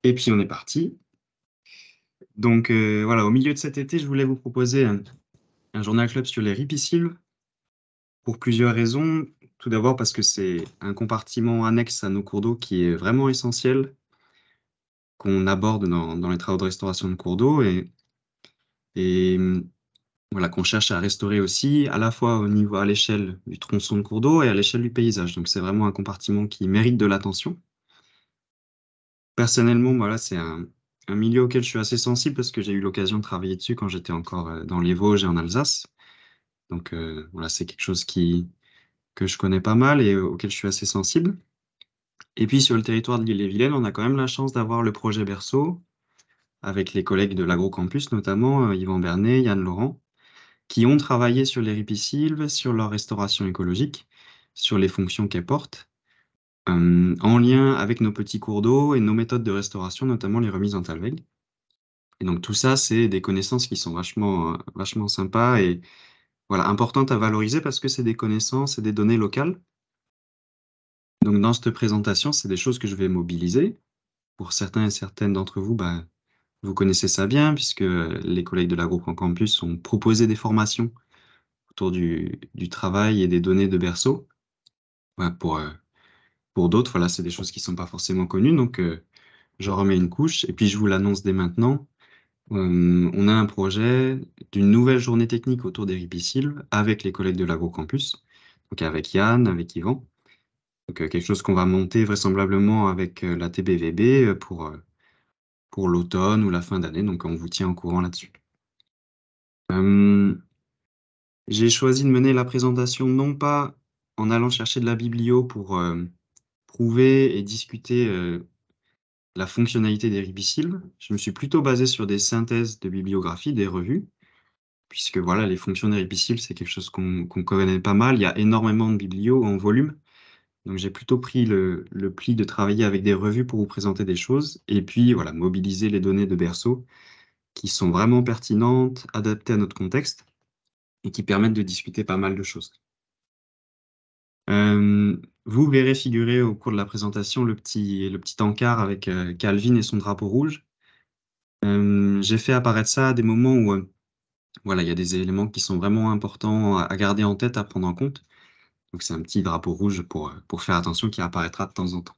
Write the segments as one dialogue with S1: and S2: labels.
S1: Et puis on est parti. Donc voilà, au milieu de cet été, je voulais vous proposer un journal club sur les ripisylves pour plusieurs raisons. Tout d'abord parce que c'est un compartiment annexe à nos cours d'eau qui est vraiment essentiel, qu'on aborde dans les travaux de restauration de cours d'eau et voilà, qu'on cherche à restaurer aussi, à la fois à l'échelle du tronçon de cours d'eau et à l'échelle du paysage. Donc c'est vraiment un compartiment qui mérite de l'attention. Personnellement, voilà, c'est un milieu auquel je suis assez sensible parce que j'ai eu l'occasion de travailler dessus quand j'étais encore dans les Vosges et en Alsace. Donc voilà, c'est quelque chose que je connais pas mal et auquel je suis assez sensible. Et puis sur le territoire de l'Ille-et-Vilaine, on a quand même la chance d'avoir le projet Berceau, avec les collègues de l'Agrocampus notamment, Yvan Bernet, Yann Laurent, qui ont travaillé sur les ripisylves, sur leur restauration écologique, sur les fonctions qu'elles portent, en lien avec nos petits cours d'eau et nos méthodes de restauration, notamment les remises en talweg. Et donc tout ça, c'est des connaissances qui sont vachement sympas et voilà, importantes à valoriser parce que c'est des connaissances et des données locales. Donc dans cette présentation, c'est des choses que je vais mobiliser. Pour certains et certaines d'entre vous, bah, vous connaissez ça bien puisque les collègues de l'Agrocampus ont proposé des formations autour du travail et des données de berceau. Ouais, pour d'autres, voilà, c'est des choses qui sont pas forcément connues, donc j'en remets une couche et puis je vous l'annonce dès maintenant. On a un projet d'une nouvelle journée technique autour des ripisylves avec les collègues de l'Agrocampus, donc avec Yann, avec Yvan. Donc quelque chose qu'on va monter vraisemblablement avec la TBVB pour l'automne ou la fin d'année, donc on vous tient au courant là-dessus. J'ai choisi de mener la présentation non pas en allant chercher de la biblio pour prouver et discuter la fonctionnalité des ripisylves. Je me suis plutôt basé sur des synthèses de bibliographie, des revues, puisque voilà, les fonctions des ripisylves, c'est quelque chose qu'on connaît pas mal. Il y a énormément de biblios en volume. Donc j'ai plutôt pris le pli de travailler avec des revues pour vous présenter des choses, et puis voilà, mobiliser les données de Berceau qui sont vraiment pertinentes, adaptées à notre contexte, et qui permettent de discuter pas mal de choses. Vous verrez figurer au cours de la présentation le petit encart avec Calvin et son drapeau rouge. J'ai fait apparaître ça à des moments où voilà, il y a des éléments qui sont vraiment importants à garder en tête, à prendre en compte. Donc c'est un petit drapeau rouge pour faire attention qui apparaîtra de temps en temps.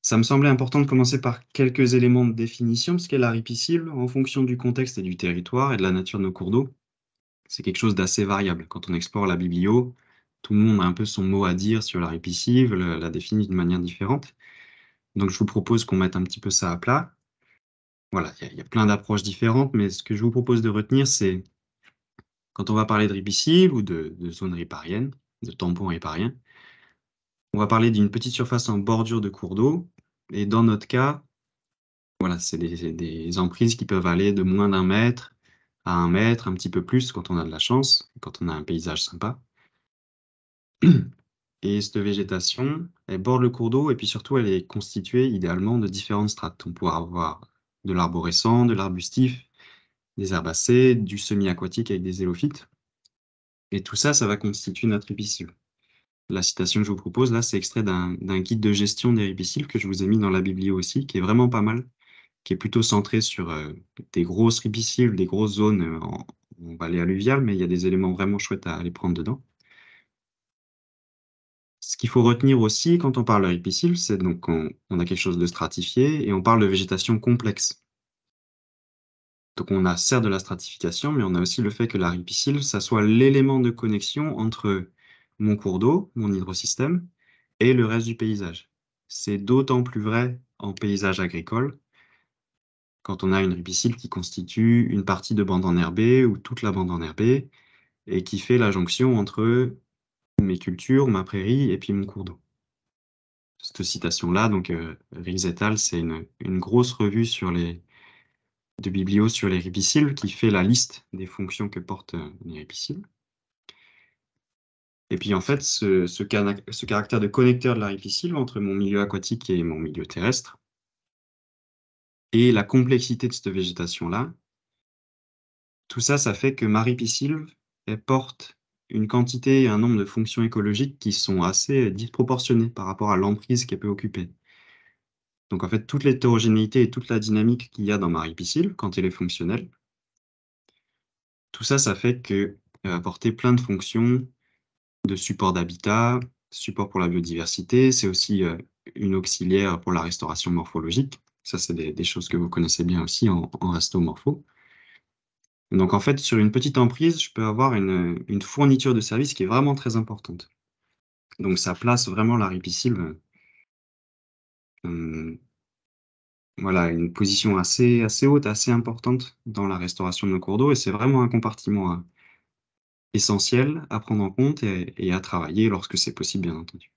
S1: Ça me semblait important de commencer par quelques éléments de définition, parce qu'elle la ripisylve, en fonction du contexte et du territoire et de la nature de nos cours d'eau, c'est quelque chose d'assez variable. Quand on explore la biblio, tout le monde a un peu son mot à dire sur la ripisylve, la définit d'une manière différente. Donc je vous propose qu'on mette un petit peu ça à plat. Voilà, il y a plein d'approches différentes, mais ce que je vous propose de retenir, c'est quand on va parler de ripisylve ou de zone riparienne, de tampon riparien, on va parler d'une petite surface en bordure de cours d'eau. Et dans notre cas, voilà, c'est des emprises qui peuvent aller de moins d'un mètre à 1 mètre, un petit peu plus quand on a de la chance, quand on a un paysage sympa. Et cette végétation, elle borde le cours d'eau et puis surtout, elle est constituée idéalement de différentes strates. On pourra avoir de l'arborescent, de l'arbustif, des herbacées, du semi-aquatique avec des zélophytes. Et tout ça, ça va constituer notre ripisylve. La citation que je vous propose là, c'est extrait d'un guide de gestion des ripisylves que je vous ai mis dans la biblio aussi, qui est vraiment pas mal, qui est plutôt centré sur des grosses ripisylves, des grosses zones en vallée alluviale, mais il y a des éléments vraiment chouettes à aller prendre dedans. Ce qu'il faut retenir aussi quand on parle de ripisylve, c'est donc qu'on a quelque chose de stratifié et on parle de végétation complexe. Donc on a certes de la stratification, mais on a aussi le fait que la ripisylve, ça soit l'élément de connexion entre mon cours d'eau, mon hydrosystème, et le reste du paysage. C'est d'autant plus vrai en paysage agricole, quand on a une ripisylve qui constitue une partie de bande enherbée ou toute la bande enherbée, et qui fait la jonction entre mes cultures, ma prairie et puis mon cours d'eau. Cette citation-là, donc Riggs et al., c'est une grosse revue de biblio sur les ripisylves qui fait la liste des fonctions que portent les ripisylves. Et puis en fait, ce caractère de connecteur de la ripisylve entre mon milieu aquatique et mon milieu terrestre, et la complexité de cette végétation-là, tout ça, ça fait que ma ripisylve, elle porte une quantité et un nombre de fonctions écologiques qui sont assez disproportionnés par rapport à l'emprise qu'elle peut occuper. Donc en fait, toute l'hétérogénéité et toute la dynamique qu'il y a dans ma ripisylve, quand elle est fonctionnelle, tout ça, ça fait qu'elle va apporter plein de fonctions de support d'habitat, support pour la biodiversité. C'est aussi, une auxiliaire pour la restauration morphologique. Ça, c'est des choses que vous connaissez bien aussi en restomorpho. Donc en fait, sur une petite emprise, je peux avoir une fourniture de services qui est vraiment très importante. Donc ça place vraiment la ripisylve, hem, voilà, à une position assez haute, assez importante dans la restauration de nos cours d'eau et c'est vraiment un compartiment, essentiel à prendre en compte et à travailler lorsque c'est possible, bien entendu.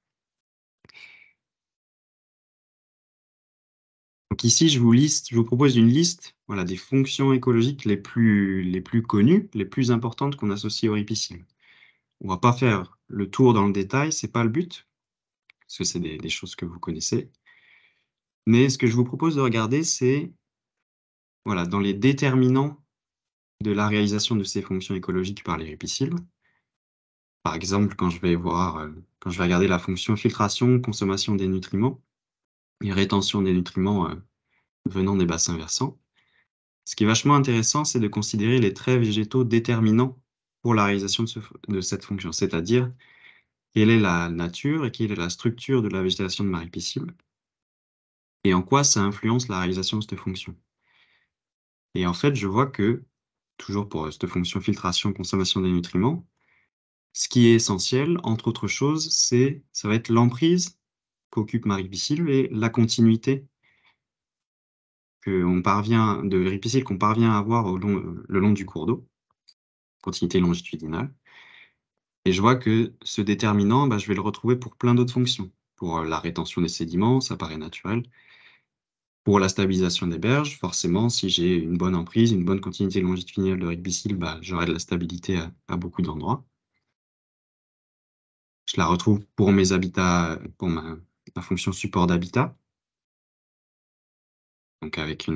S1: Donc ici, je vous propose une liste, voilà, des fonctions écologiques les plus connues, les plus importantes qu'on associe aux ripisylves. On va pas faire le tour dans le détail, c'est pas le but, parce que c'est des choses que vous connaissez. Mais ce que je vous propose de regarder, c'est, voilà, dans les déterminants de la réalisation de ces fonctions écologiques par les ripisylves. Par exemple, quand je vais regarder la fonction filtration, consommation des nutriments et rétention des nutriments, venant des bassins versants. Ce qui est vachement intéressant, c'est de considérer les traits végétaux déterminants pour la réalisation de cette fonction, c'est-à-dire quelle est la nature et quelle est la structure de la végétation de ma ripisylve et en quoi ça influence la réalisation de cette fonction. Et en fait, je vois que, toujours pour, cette fonction filtration, consommation des nutriments, ce qui est essentiel, entre autres choses, ça va être l'emprise qu'occupe ma ripisylve et la continuité de ripisylve qu'on parvient à avoir le long du cours d'eau, continuité longitudinale. Et je vois que ce déterminant, bah, je vais le retrouver pour plein d'autres fonctions. Pour, la rétention des sédiments, ça paraît naturel. Pour la stabilisation des berges, forcément, si j'ai une bonne emprise, une bonne continuité longitudinale de ripisylve, bah, j'aurai de la stabilité à beaucoup d'endroits. Je la retrouve pour mes habitats, pour ma fonction support d'habitat. Donc avec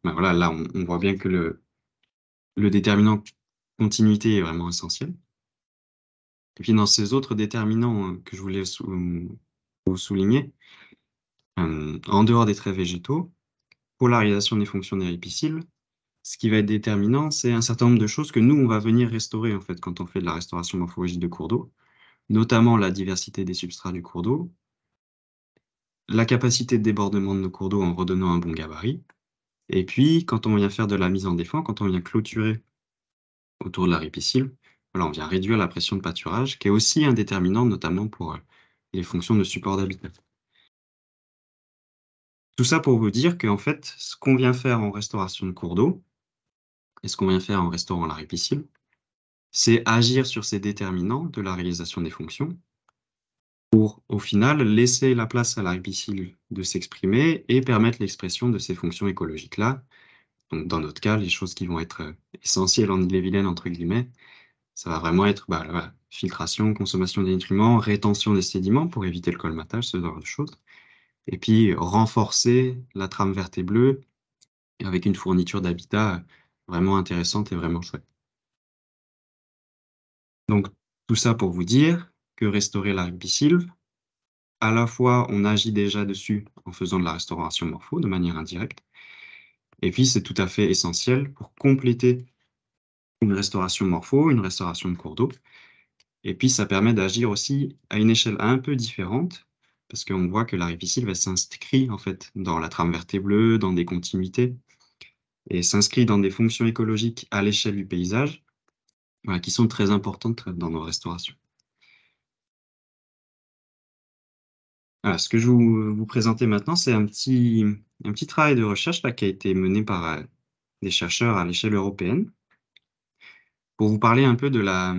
S1: bah, voilà, là, on voit bien que le déterminant continuité est vraiment essentiel. Et puis dans ces autres déterminants, que je voulais vous souligner, en dehors des traits végétaux, polarisation des fonctions des ripisylves, ce qui va être déterminant, c'est un certain nombre de choses que nous, on va venir restaurer, en fait, quand on fait de la restauration morphologique de cours d'eau, notamment la diversité des substrats du cours d'eau, la capacité de débordement de nos cours d'eau en redonnant un bon gabarit, et puis quand on vient faire de la mise en défend, quand on vient clôturer autour de la ripisylve, voilà, on vient réduire la pression de pâturage, qui est aussi un déterminant, notamment pour, les fonctions de support d'habitat. Tout ça pour vous dire qu'en fait, ce qu'on vient faire en restauration de cours d'eau et ce qu'on vient faire en restaurant la ripisylve, c'est agir sur ces déterminants de la réalisation des fonctions pour, au final, laisser la place à la ripisylve de s'exprimer et permettre l'expression de ces fonctions écologiques-là. Donc dans notre cas, les choses qui vont être, essentielles en Ille-et-Vilaine entre guillemets, ça va vraiment être, bah, voilà, filtration, consommation des nutriments, rétention des sédiments pour éviter le colmatage, ce genre de choses. Et puis renforcer la trame verte et bleue avec une fourniture d'habitat, vraiment intéressante et vraiment chouette. Donc tout ça pour vous dire que restaurer la ripisylve, à la fois on agit déjà dessus en faisant de la restauration morpho de manière indirecte, et puis c'est tout à fait essentiel pour compléter une restauration morpho, une restauration de cours d'eau. Et puis ça permet d'agir aussi à une échelle un peu différente, parce qu'on voit que la ripisylve, elle s'inscrit en fait dans la trame verte et bleue, dans des continuités, et s'inscrit dans des fonctions écologiques à l'échelle du paysage, voilà, qui sont très importantes dans nos restaurations. Voilà, ce que je vous présenter maintenant, c'est un petit travail de recherche là, qui a été mené par des chercheurs à l'échelle européenne, pour vous parler un peu de la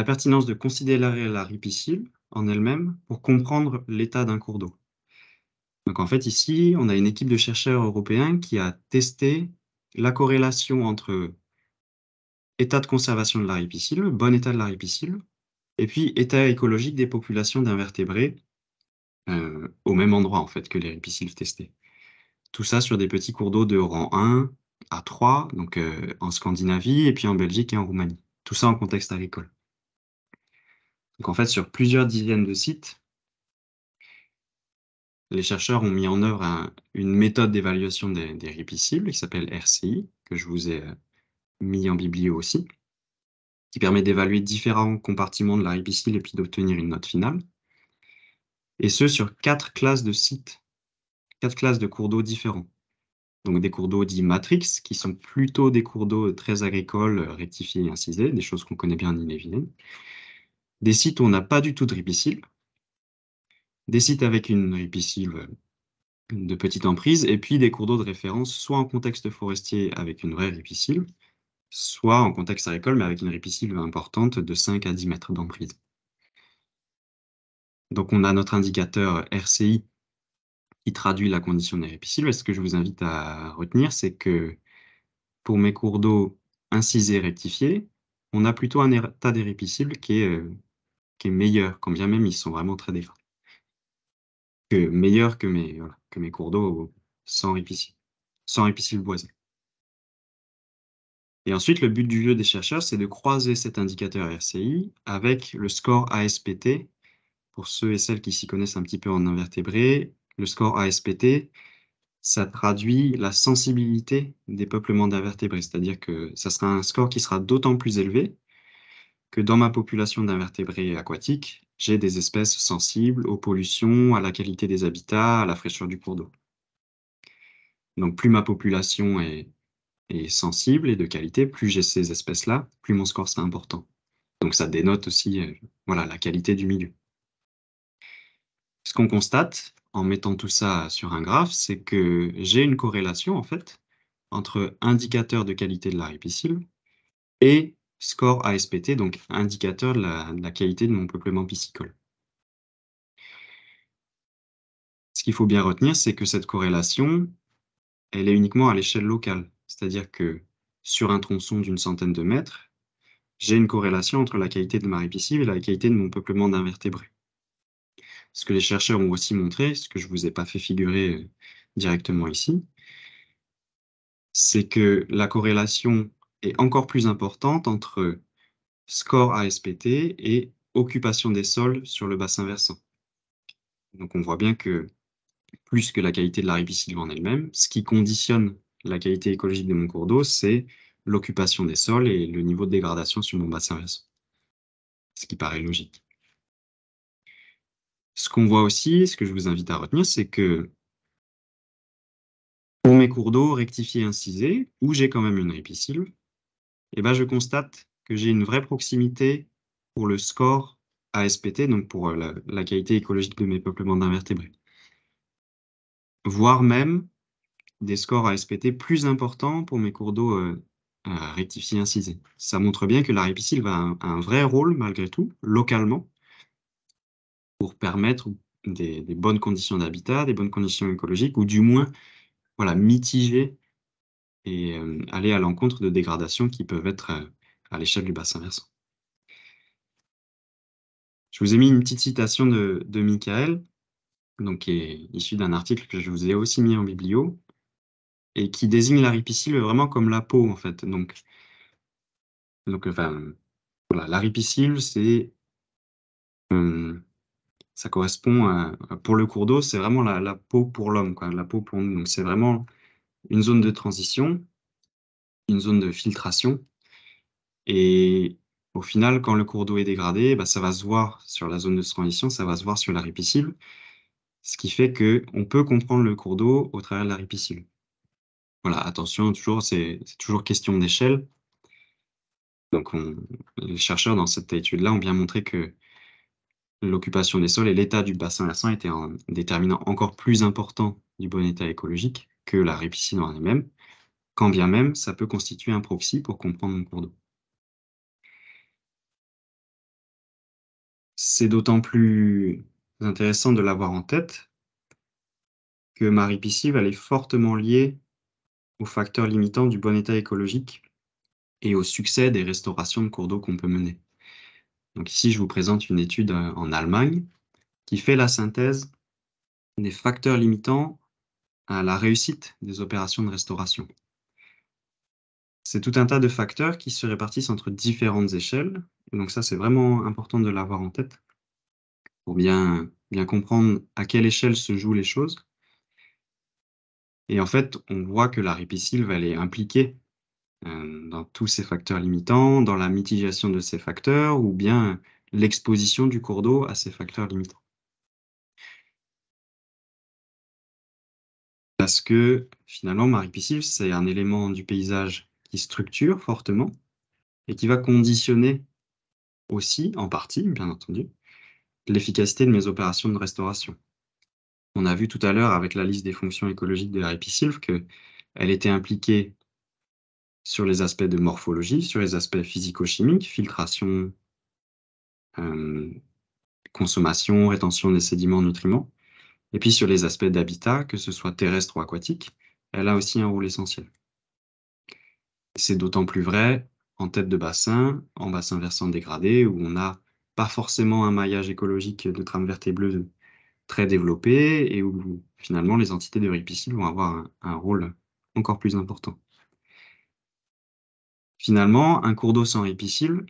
S1: pertinence de considérer la ripisylve en elle-même pour comprendre l'état d'un cours d'eau. Donc en fait, ici, on a une équipe de chercheurs européens qui a testé la corrélation entre état de conservation de la ripisylve, bon état de la ripisylve, et puis état écologique des populations d'invertébrés, au même endroit en fait que les ripisylves testés. Tout ça sur des petits cours d'eau de rang 1 à 3, donc en Scandinavie et puis en Belgique et en Roumanie. Tout ça en contexte agricole. Donc en fait, sur plusieurs dizaines de sites, les chercheurs ont mis en œuvre une méthode d'évaluation des ripiscibles qui s'appelle RCI, que je vous ai mis en biblio aussi, qui permet d'évaluer différents compartiments de la ripicile et puis d'obtenir une note finale. Et ce, sur 4 classes de sites, 4 classes de cours d'eau différents. Donc des cours d'eau dits matrix, qui sont plutôt des cours d'eau très agricoles, rectifiés et incisés, des choses qu'on connaît bien en Ille-et-Vilaine. Des sites où on n'a pas du tout de ripicile, des sites avec une ripicile de petite emprise, et puis des cours d'eau de référence, soit en contexte forestier avec une vraie ripicile, soit en contexte agricole, mais avec une ripicile importante de 5 à 10 mètres d'emprise. Donc on a notre indicateur RCI qui traduit la condition des ripiciles. Et ce que je vous invite à retenir, c'est que pour mes cours d'eau incisés rectifiés, on a plutôt un état des ripiciles qui est meilleur, quand bien même ils sont vraiment très dégradés. Meilleur que mes cours d'eau sans ripicile boisé. Et ensuite, le but du jeu des chercheurs, c'est de croiser cet indicateur RCI avec le score ASPT. Pour ceux et celles qui s'y connaissent un petit peu en invertébrés, le score ASPT, ça traduit la sensibilité des peuplements d'invertébrés, c'est-à-dire que ça sera un score qui sera d'autant plus élevé que dans ma population d'invertébrés aquatiques, j'ai des espèces sensibles aux pollutions, à la qualité des habitats, à la fraîcheur du cours d'eau. Donc plus ma population est sensible et de qualité, plus j'ai ces espèces-là, plus mon score sera important. Donc ça dénote aussi voilà, la qualité du milieu. Ce qu'on constate, en mettant tout ça sur un graphe, c'est que j'ai une corrélation, en fait, entre indicateur de qualité de la ripicile et score ASPT, donc indicateur de la qualité de mon peuplement piscicole. Ce qu'il faut bien retenir, c'est que cette corrélation, elle est uniquement à l'échelle locale. C'est-à-dire que sur un tronçon d'une centaine de mètres, j'ai une corrélation entre la qualité de ma ripicile et la qualité de mon peuplement d'invertébrés. Ce que les chercheurs ont aussi montré, ce que je ne vous ai pas fait figurer directement ici, c'est que la corrélation est encore plus importante entre score ASPT et occupation des sols sur le bassin versant. Donc on voit bien que plus que la qualité de la ripicile en elle-même, ce qui conditionne la qualité écologique de mon cours d'eau, c'est l'occupation des sols et le niveau de dégradation sur mon bassin versant. Ce qui paraît logique. Ce qu'on voit aussi, ce que je vous invite à retenir, c'est que pour mes cours d'eau rectifiés incisés, où j'ai quand même une ripicile, eh ben, je constate que j'ai une vraie proximité pour le score ASPT, donc pour la qualité écologique de mes peuplements d'invertébrés. Voire même des scores ASPT plus importants pour mes cours d'eau rectifiés incisés. Ça montre bien que la ripicile va a un vrai rôle, malgré tout, localement, pour permettre des bonnes conditions d'habitat, des bonnes conditions écologiques, ou du moins voilà, mitiger et aller à l'encontre de dégradations qui peuvent être à l'échelle du bassin versant. Je vous ai mis une petite citation de Michael, donc qui est issue d'un article que je vous ai aussi mis en biblio, et qui désigne la ripicile vraiment comme la peau, en fait. Donc enfin, voilà, la ripicile, c'est ça correspond à pour le cours d'eau, c'est vraiment la peau pour l'homme, quoi, la peau pour nous. Donc c'est vraiment une zone de transition, une zone de filtration et au final, quand le cours d'eau est dégradé, bah, ça va se voir sur la zone de transition, ça va se voir sur la ripicile, ce qui fait qu'on peut comprendre le cours d'eau au travers de la ripicile. Voilà, attention, toujours, c'est toujours question d'échelle. Donc les chercheurs dans cette étude-là ont bien montré que l'occupation des sols et l'état du bassin versant étaient un déterminant encore plus important du bon état écologique que la ripicile en elle-même, quand bien même ça peut constituer un proxy pour comprendre mon cours d'eau. C'est d'autant plus intéressant de l'avoir en tête que ma ripicile, elle est fortement liée aux facteurs limitants du bon état écologique et au succès des restaurations de cours d'eau qu'on peut mener. Donc ici, je vous présente une étude en Allemagne qui fait la synthèse des facteurs limitants à la réussite des opérations de restauration. C'est tout un tas de facteurs qui se répartissent entre différentes échelles. Et donc ça, c'est vraiment important de l'avoir en tête pour bien bien comprendre à quelle échelle se jouent les choses. Et en fait, on voit que la ripisylve, elle est impliquée, dans tous ces facteurs limitants, dans la mitigation de ces facteurs ou bien l'exposition du cours d'eau à ces facteurs limitants. Parce que finalement, ma ripisylve, c'est un élément du paysage qui structure fortement et qui va conditionner aussi, en partie, bien entendu, l'efficacité de mes opérations de restauration. On a vu tout à l'heure avec la liste des fonctions écologiques de la ripisylve qu'elle était impliquée sur les aspects de morphologie, sur les aspects physico-chimiques, filtration, hem, consommation, rétention des sédiments, nutriments, et puis sur les aspects d'habitat, que ce soit terrestre ou aquatique, elle a aussi un rôle essentiel. C'est d'autant plus vrai en tête de bassin, en bassin versant dégradé, où on n'a pas forcément un maillage écologique de trame verte et bleue très développé et où finalement les entités de ripisylve vont avoir un rôle encore plus important. Finalement, un cours d'eau sans ripisylve,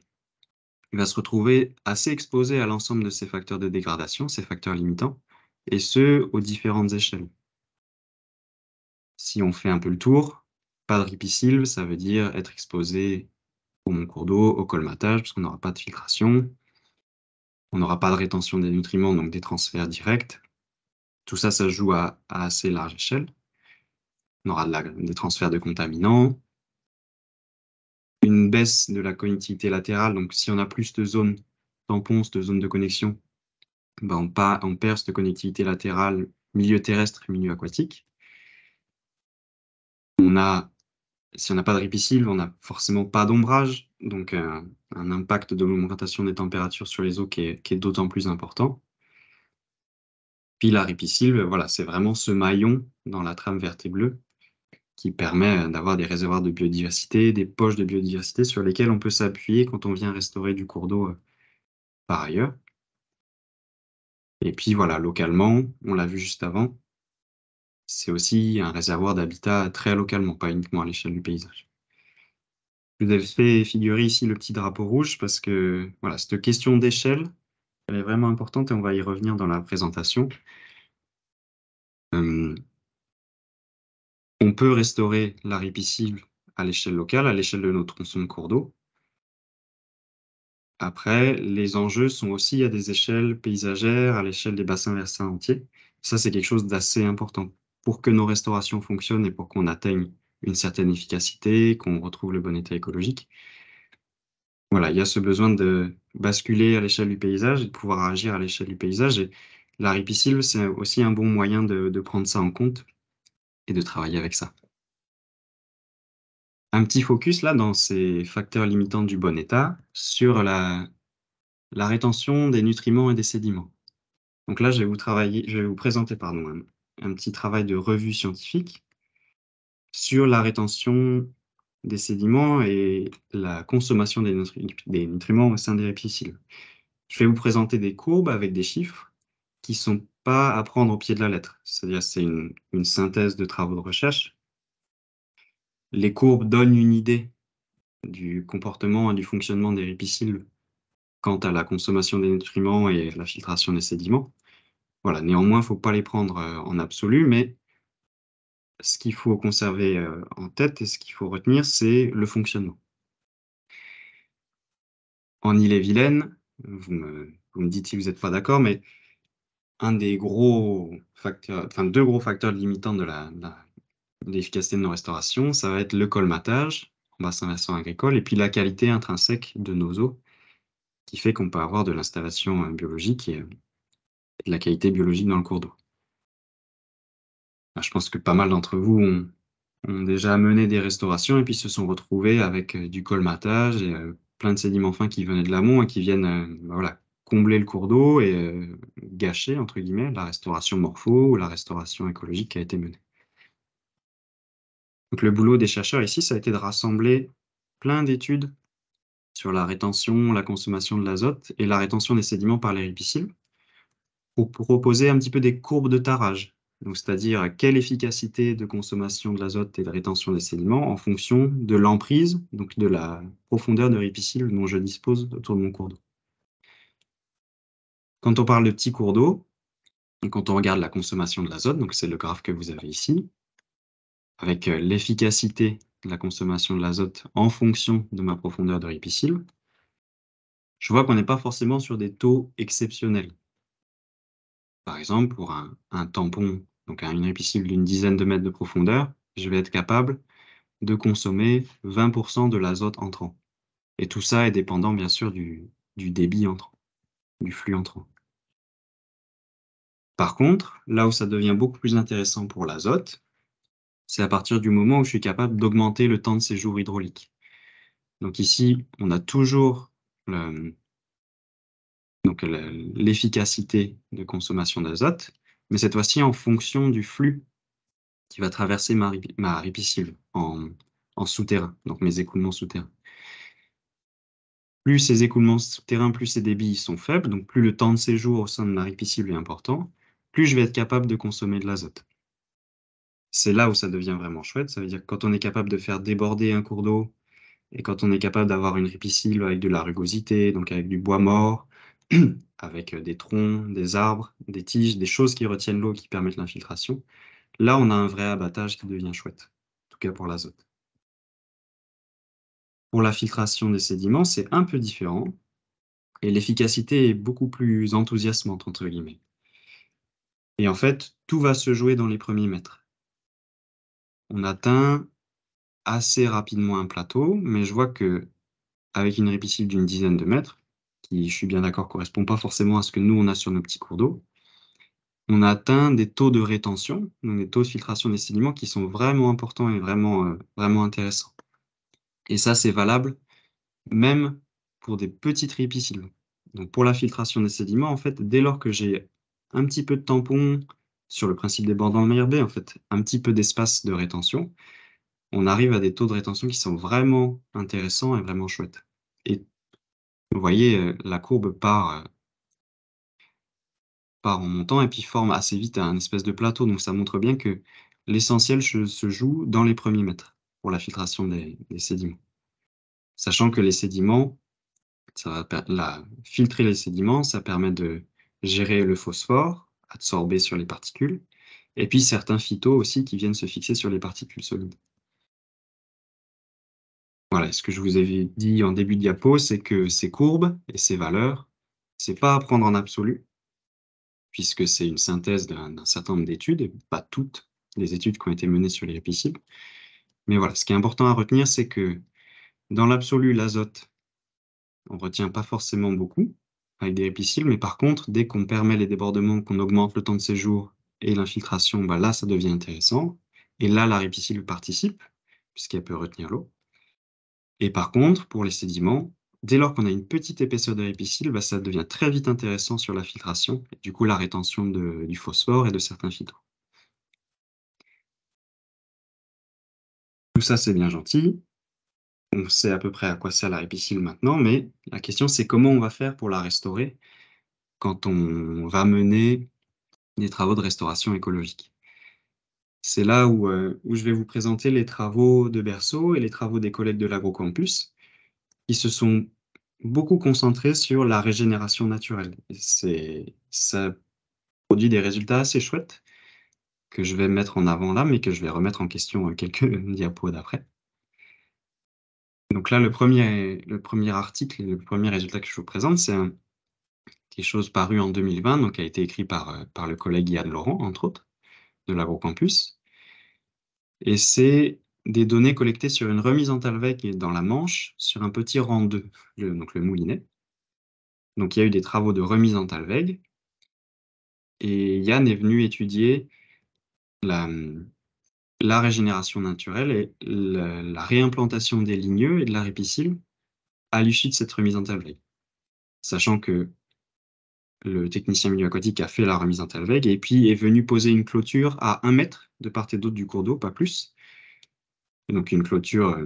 S1: il va se retrouver assez exposé à l'ensemble de ces facteurs de dégradation, ces facteurs limitants, et ce, aux différentes échelles. Si on fait un peu le tour, pas de ripisylve, ça veut dire être exposé au mon cours d'eau, au colmatage, parce qu'on n'aura pas de filtration, on n'aura pas de rétention des nutriments, donc des transferts directs. Tout ça, ça se joue à assez large échelle. On aura des transferts de contaminants, une baisse de la connectivité latérale, donc si on a plus de zones tampons, de zones de connexion, ben on perd cette connectivité latérale milieu terrestre et milieu aquatique. On a Si on n'a pas de ripisylve, on n'a forcément pas d'ombrage, donc un impact de l'augmentation des températures sur les eaux qui est d'autant plus important. Puis la ripisylve, voilà, c'est vraiment ce maillon dans la trame verte et bleue qui permet, d'avoir des réservoirs de biodiversité, des poches de biodiversité sur lesquelles on peut s'appuyer quand on vient restaurer du cours d'eau, par ailleurs. Et puis voilà, localement, on l'a vu juste avant, c'est aussi un réservoir d'habitat très localement, pas uniquement à l'échelle du paysage. Je vous ai fait figurer ici le petit drapeau rouge parce que, voilà, cette question d'échelle, elle est vraiment importante et on va y revenir dans la présentation. Hem, on peut restaurer la ripisylve à l'échelle locale, à l'échelle de notre tronçon de cours d'eau. Après, les enjeux sont aussi à des échelles paysagères, à l'échelle des bassins versants entiers. Ça, c'est quelque chose d'assez important. Pour que nos restaurations fonctionnent et pour qu'on atteigne une certaine efficacité, qu'on retrouve le bon état écologique, voilà, il y a ce besoin de basculer à l'échelle du paysage et de pouvoir agir à l'échelle du paysage et la ripisylve, c'est aussi un bon moyen de prendre ça en compte et de travailler avec ça. Un petit focus là, dans ces facteurs limitants du bon état, sur la rétention des nutriments et des sédiments. Donc là, je vais vous présenter, pardon, un petit travail de revue scientifique sur la rétention des sédiments et la consommation des nutriments au sein des ripisylves. Je vais vous présenter des courbes avec des chiffres qui sont pas à prendre au pied de la lettre. C'est-à-dire, c'est une synthèse de travaux de recherche. Les courbes donnent une idée du comportement et du fonctionnement des ripisylves quant à la consommation des nutriments et la filtration des sédiments. Voilà, néanmoins, il ne faut pas les prendre, en absolu, mais ce qu'il faut conserver, en tête et ce qu'il faut retenir, c'est le fonctionnement. En Ille-et-Vilaine, vous me dites si vous n'êtes pas d'accord, mais un des gros facteurs, enfin 2 gros facteurs limitants de l'efficacité de nos restaurations, ça va être le colmatage en bassin versant agricole et puis la qualité intrinsèque de nos eaux, qui fait qu'on peut avoir de l'installation, biologique et de la qualité biologique dans le cours d'eau. Je pense que pas mal d'entre vous ont déjà mené des restaurations et puis se sont retrouvés avec, du colmatage et plein de sédiments fins qui venaient de l'amont et qui viennent, bah, voilà, combler le cours d'eau et «gâcher» entre guillemets la restauration morpho ou la restauration écologique qui a été menée. Donc le boulot des chercheurs ici, ça a été de rassembler plein d'études sur la rétention, la consommation de l'azote et la rétention des sédiments par les ripisylves pour proposer un petit peu des courbes de tarage. Donc c'est-à-dire quelle efficacité de consommation de l'azote et de rétention des sédiments en fonction de l'emprise, donc de la profondeur de ripisylve dont je dispose autour de mon cours d'eau. Quand on parle de petits cours d'eau, Et quand on regarde la consommation de l'azote, donc c'est le graphe que vous avez ici, avec l'efficacité de la consommation de l'azote en fonction de ma profondeur de ripisylve, je vois qu'on n'est pas forcément sur des taux exceptionnels. Par exemple, pour un tampon, donc une ripisylve d'une dizaine de mètres de profondeur, je vais être capable de consommer 20% de l'azote entrant. Et tout ça est dépendant, bien sûr, du débit entrant, du flux entrant. Par contre, là où ça devient beaucoup plus intéressant pour l'azote, c'est à partir du moment où je suis capable d'augmenter le temps de séjour hydraulique. Donc ici, on a toujours l'efficacité de consommation d'azote, mais cette fois-ci en fonction du flux qui va traverser ma ripisylve en souterrain, donc mes écoulements souterrains. Plus ces écoulements souterrains, plus ces débits sont faibles, donc plus le temps de séjour au sein de ma ripisylve est important, plus je vais être capable de consommer de l'azote. C'est là où ça devient vraiment chouette, ça veut dire que quand on est capable de faire déborder un cours d'eau et quand on est capable d'avoir une ripisylve avec de la rugosité, donc avec du bois mort, avec des troncs, des arbres, des tiges, des choses qui retiennent l'eau, qui permettent l'infiltration, là on a un vrai abattage qui devient chouette, en tout cas pour l'azote. Pour la filtration des sédiments, c'est un peu différent et l'efficacité est beaucoup plus «enthousiasmante» entre guillemets. Et en fait, tout va se jouer dans les premiers mètres. On atteint assez rapidement un plateau, mais je vois que avec une ripisylve d'une dizaine de mètres, qui, je suis bien d'accord, correspond pas forcément à ce que nous on a sur nos petits cours d'eau, on atteint des taux de rétention, donc des taux de filtration des sédiments qui sont vraiment importants et vraiment intéressants. Et ça, c'est valable même pour des petites ripisylves. Donc pour la filtration des sédiments, en fait, dès lors que j'ai un petit peu de tampon, sur le principe des bords dans le meilleur B, en fait, un petit peu d'espace de rétention, on arrive à des taux de rétention qui sont vraiment intéressants et vraiment chouettes. Et vous voyez, la courbe part en montant et puis forme assez vite un espèce de plateau. Donc ça montre bien que l'essentiel se joue dans les premiers mètres pour la filtration des sédiments. Sachant que les sédiments, filtrer les sédiments, ça permet de gérer le phosphore absorbé sur les particules, et puis certains phytos aussi qui viennent se fixer sur les particules solides. Voilà, ce que je vous avais dit en début de diapo, c'est que ces courbes et ces valeurs, c'est pas à prendre en absolu, puisque c'est une synthèse d'un certain nombre d'études, et pas toutes les études qui ont été menées sur les ripisylves. Mais voilà, ce qui est important à retenir, c'est que dans l'absolu, l'azote, on retient pas forcément beaucoup avec des ripisylves, mais par contre, dès qu'on permet les débordements, qu'on augmente le temps de séjour et l'infiltration, bah là, ça devient intéressant. Et là, la ripisylve participe, puisqu'elle peut retenir l'eau. Et par contre, pour les sédiments, dès lors qu'on a une petite épaisseur de ripisylve, bah, ça devient très vite intéressant sur la filtration, et du coup la rétention du phosphore et de certains phytos. Tout ça, c'est bien gentil. On sait à peu près à quoi sert la ripisylve maintenant, mais la question, c'est comment on va faire pour la restaurer quand on va mener des travaux de restauration écologique. C'est là où je vais vous présenter les travaux de Berceau et les travaux des collègues de l'Agrocampus, qui se sont beaucoup concentrés sur la régénération naturelle. Et ça produit des résultats assez chouettes que je vais mettre en avant là, mais que je vais remettre en question quelques diapos d'après. Donc là, le premier article, le premier résultat que je vous présente, c'est quelque chose paru en 2020, donc qui a été écrit par le collègue Yann Laurent, entre autres, de l'Agrocampus. Et c'est des données collectées sur une remise en talweg dans la Manche, sur un petit rang 2, donc le moulinet. Donc il y a eu des travaux de remise en talweg, et Yann est venu étudier la, la régénération naturelle et la réimplantation des ligneux et de la ripisylve à l'issue de cette remise en talweg. Sachant que le technicien milieu aquatique a fait la remise en talweg et puis est venu poser une clôture à 1 mètre de part et d'autre du cours d'eau, pas plus. Et donc une clôture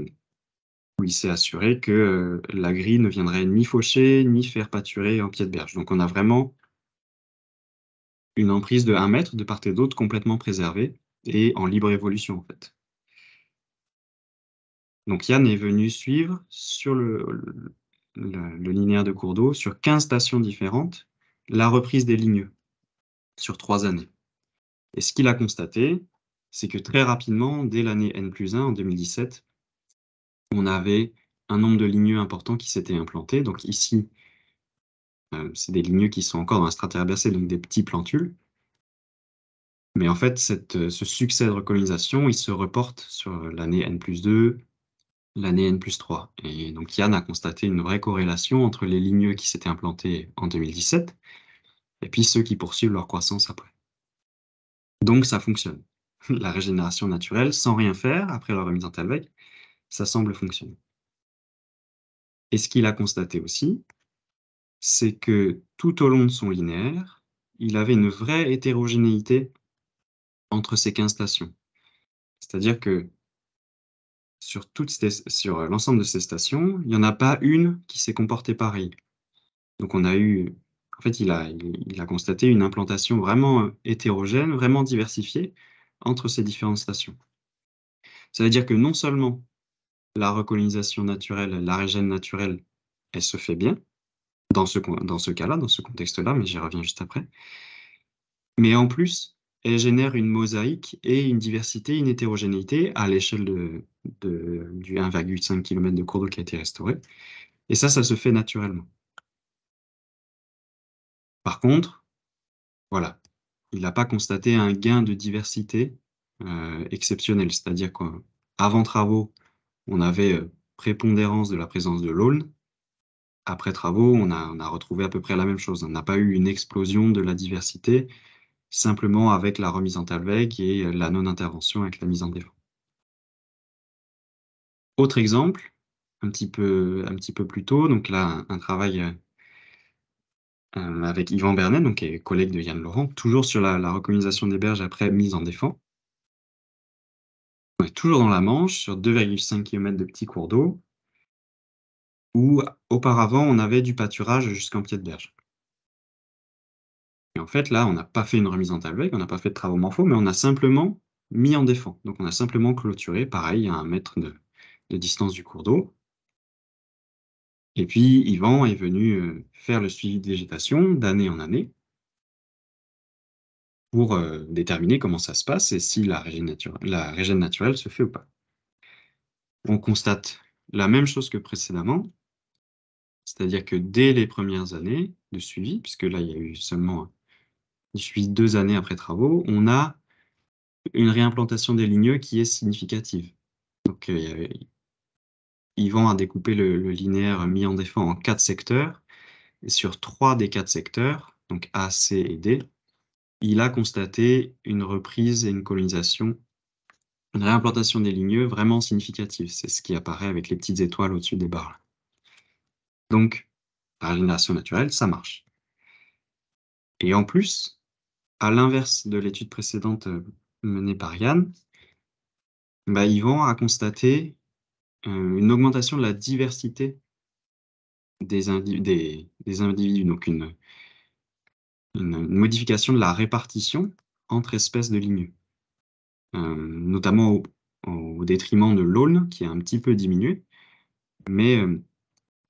S1: où il s'est assuré que la grille ne viendrait ni faucher, ni faire pâturer en pied de berge. Donc on a vraiment une emprise de 1 mètre de part et d'autre complètement préservée et en libre évolution en fait. Donc Yann est venu suivre sur le linéaire de cours d'eau, sur 15 stations différentes, la reprise des ligneux. sur 3 années. Et ce qu'il a constaté, c'est que très rapidement, dès l'année N+1 en 2017, on avait un nombre de ligneux important qui s'était implanté. Donc ici, c'est des ligneux qui sont encore dans la strate herbacée, donc des petits plantules. Mais en fait, ce succès de recolonisation, il se reporte sur l'année N+2, l'année N+3. Et donc Yann a constaté une vraie corrélation entre les ligneux qui s'étaient implantés en 2017 et puis ceux qui poursuivent leur croissance après. Donc ça fonctionne. La régénération naturelle, sans rien faire, après la remise en talweg, ça semble fonctionner. Et ce qu'il a constaté aussi, c'est que tout au long de son linéaire, il avait une vraie hétérogénéité entre ces 15 stations. C'est-à-dire que sur l'ensemble de ces stations, il y en a pas une qui s'est comportée pareil. Donc on a eu en fait, il a constaté une implantation vraiment, hétérogène, vraiment diversifiée entre ces différentes stations. Ça veut dire que non seulement la recolonisation naturelle, la régène naturelle, elle se fait bien, dans ce cas-là, dans ce contexte-là, mais j'y reviens juste après. Mais en plus, elle génère une mosaïque et une diversité, une hétérogénéité à l'échelle du 1,5 km de cours d'eau qui a été restauré. Et ça se fait naturellement. Par contre, voilà, il n'a pas constaté un gain de diversité exceptionnel. C'est-à-dire qu'avant travaux, on avait prépondérance de la présence de l'aulne. Après travaux, on a retrouvé à peu près la même chose. On n'a pas eu une explosion de la diversité, simplement avec la remise en talweg et la non-intervention avec la mise en défense. Autre exemple, un petit peu plus tôt, donc là, un travail avec Yvan Bernet, donc, qui est collègue de Yann Laurent, toujours sur la recolonisation des berges après mise en défense. On est toujours dans la Manche, sur 2,5 km de petits cours d'eau, où auparavant on avait du pâturage jusqu'en pied de berge. Et en fait, là, on n'a pas fait une remise en talweg, on n'a pas fait de travaux morphos, mais on a simplement mis en défense. Donc on a simplement clôturé, pareil, à 1 mètre de distance du cours d'eau. Et puis Yvan est venu faire le suivi de végétation d'année en année pour déterminer comment ça se passe et si la régène naturelle se fait ou pas. On constate la même chose que précédemment, c'est-à-dire que dès les premières années de suivi, puisque là, il y a eu seulement du suivi 2 années après travaux, on a une réimplantation des ligneux qui est significative. Donc, Yvan a découpé le linéaire mis en défense en 4 secteurs, et sur 3 des 4 secteurs, donc A, C et D, il a constaté une reprise et une colonisation, une réimplantation des ligneux vraiment significative. C'est ce qui apparaît avec les petites étoiles au-dessus des barres. Donc, la régénération naturelle, ça marche. Et en plus, à l'inverse de l'étude précédente menée par Yann, Yvan a constaté une augmentation de la diversité des individus, donc une modification de la répartition entre espèces de ligneux, notamment au détriment de l'aulne, qui a un petit peu diminué, mais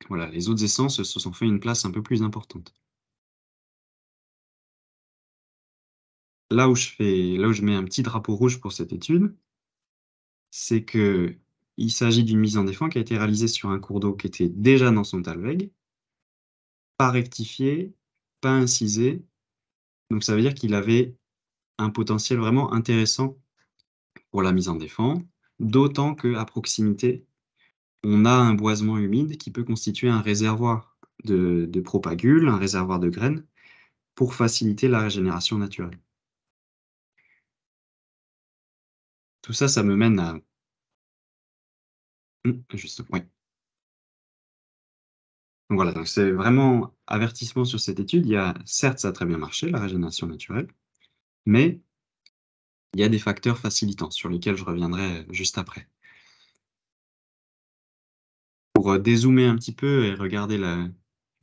S1: voilà, les autres essences se sont fait une place un peu plus importante. Là où je mets un petit drapeau rouge pour cette étude, c'est qu'il s'agit d'une mise en défense qui a été réalisée sur un cours d'eau qui était déjà dans son talweg, pas rectifié, pas incisé. Donc ça veut dire qu'il avait un potentiel vraiment intéressant pour la mise en défense, d'autant qu'à proximité, on a un boisement humide qui peut constituer un réservoir de propagules, un réservoir de graines, pour faciliter la régénération naturelle. Tout ça, ça me mène à... Juste, ouais. Donc voilà, donc c'est vraiment avertissement sur cette étude. Il y a, certes, ça a très bien marché, la régénération naturelle, mais il y a des facteurs facilitants sur lesquels je reviendrai juste après. Pour dézoomer un petit peu et regarder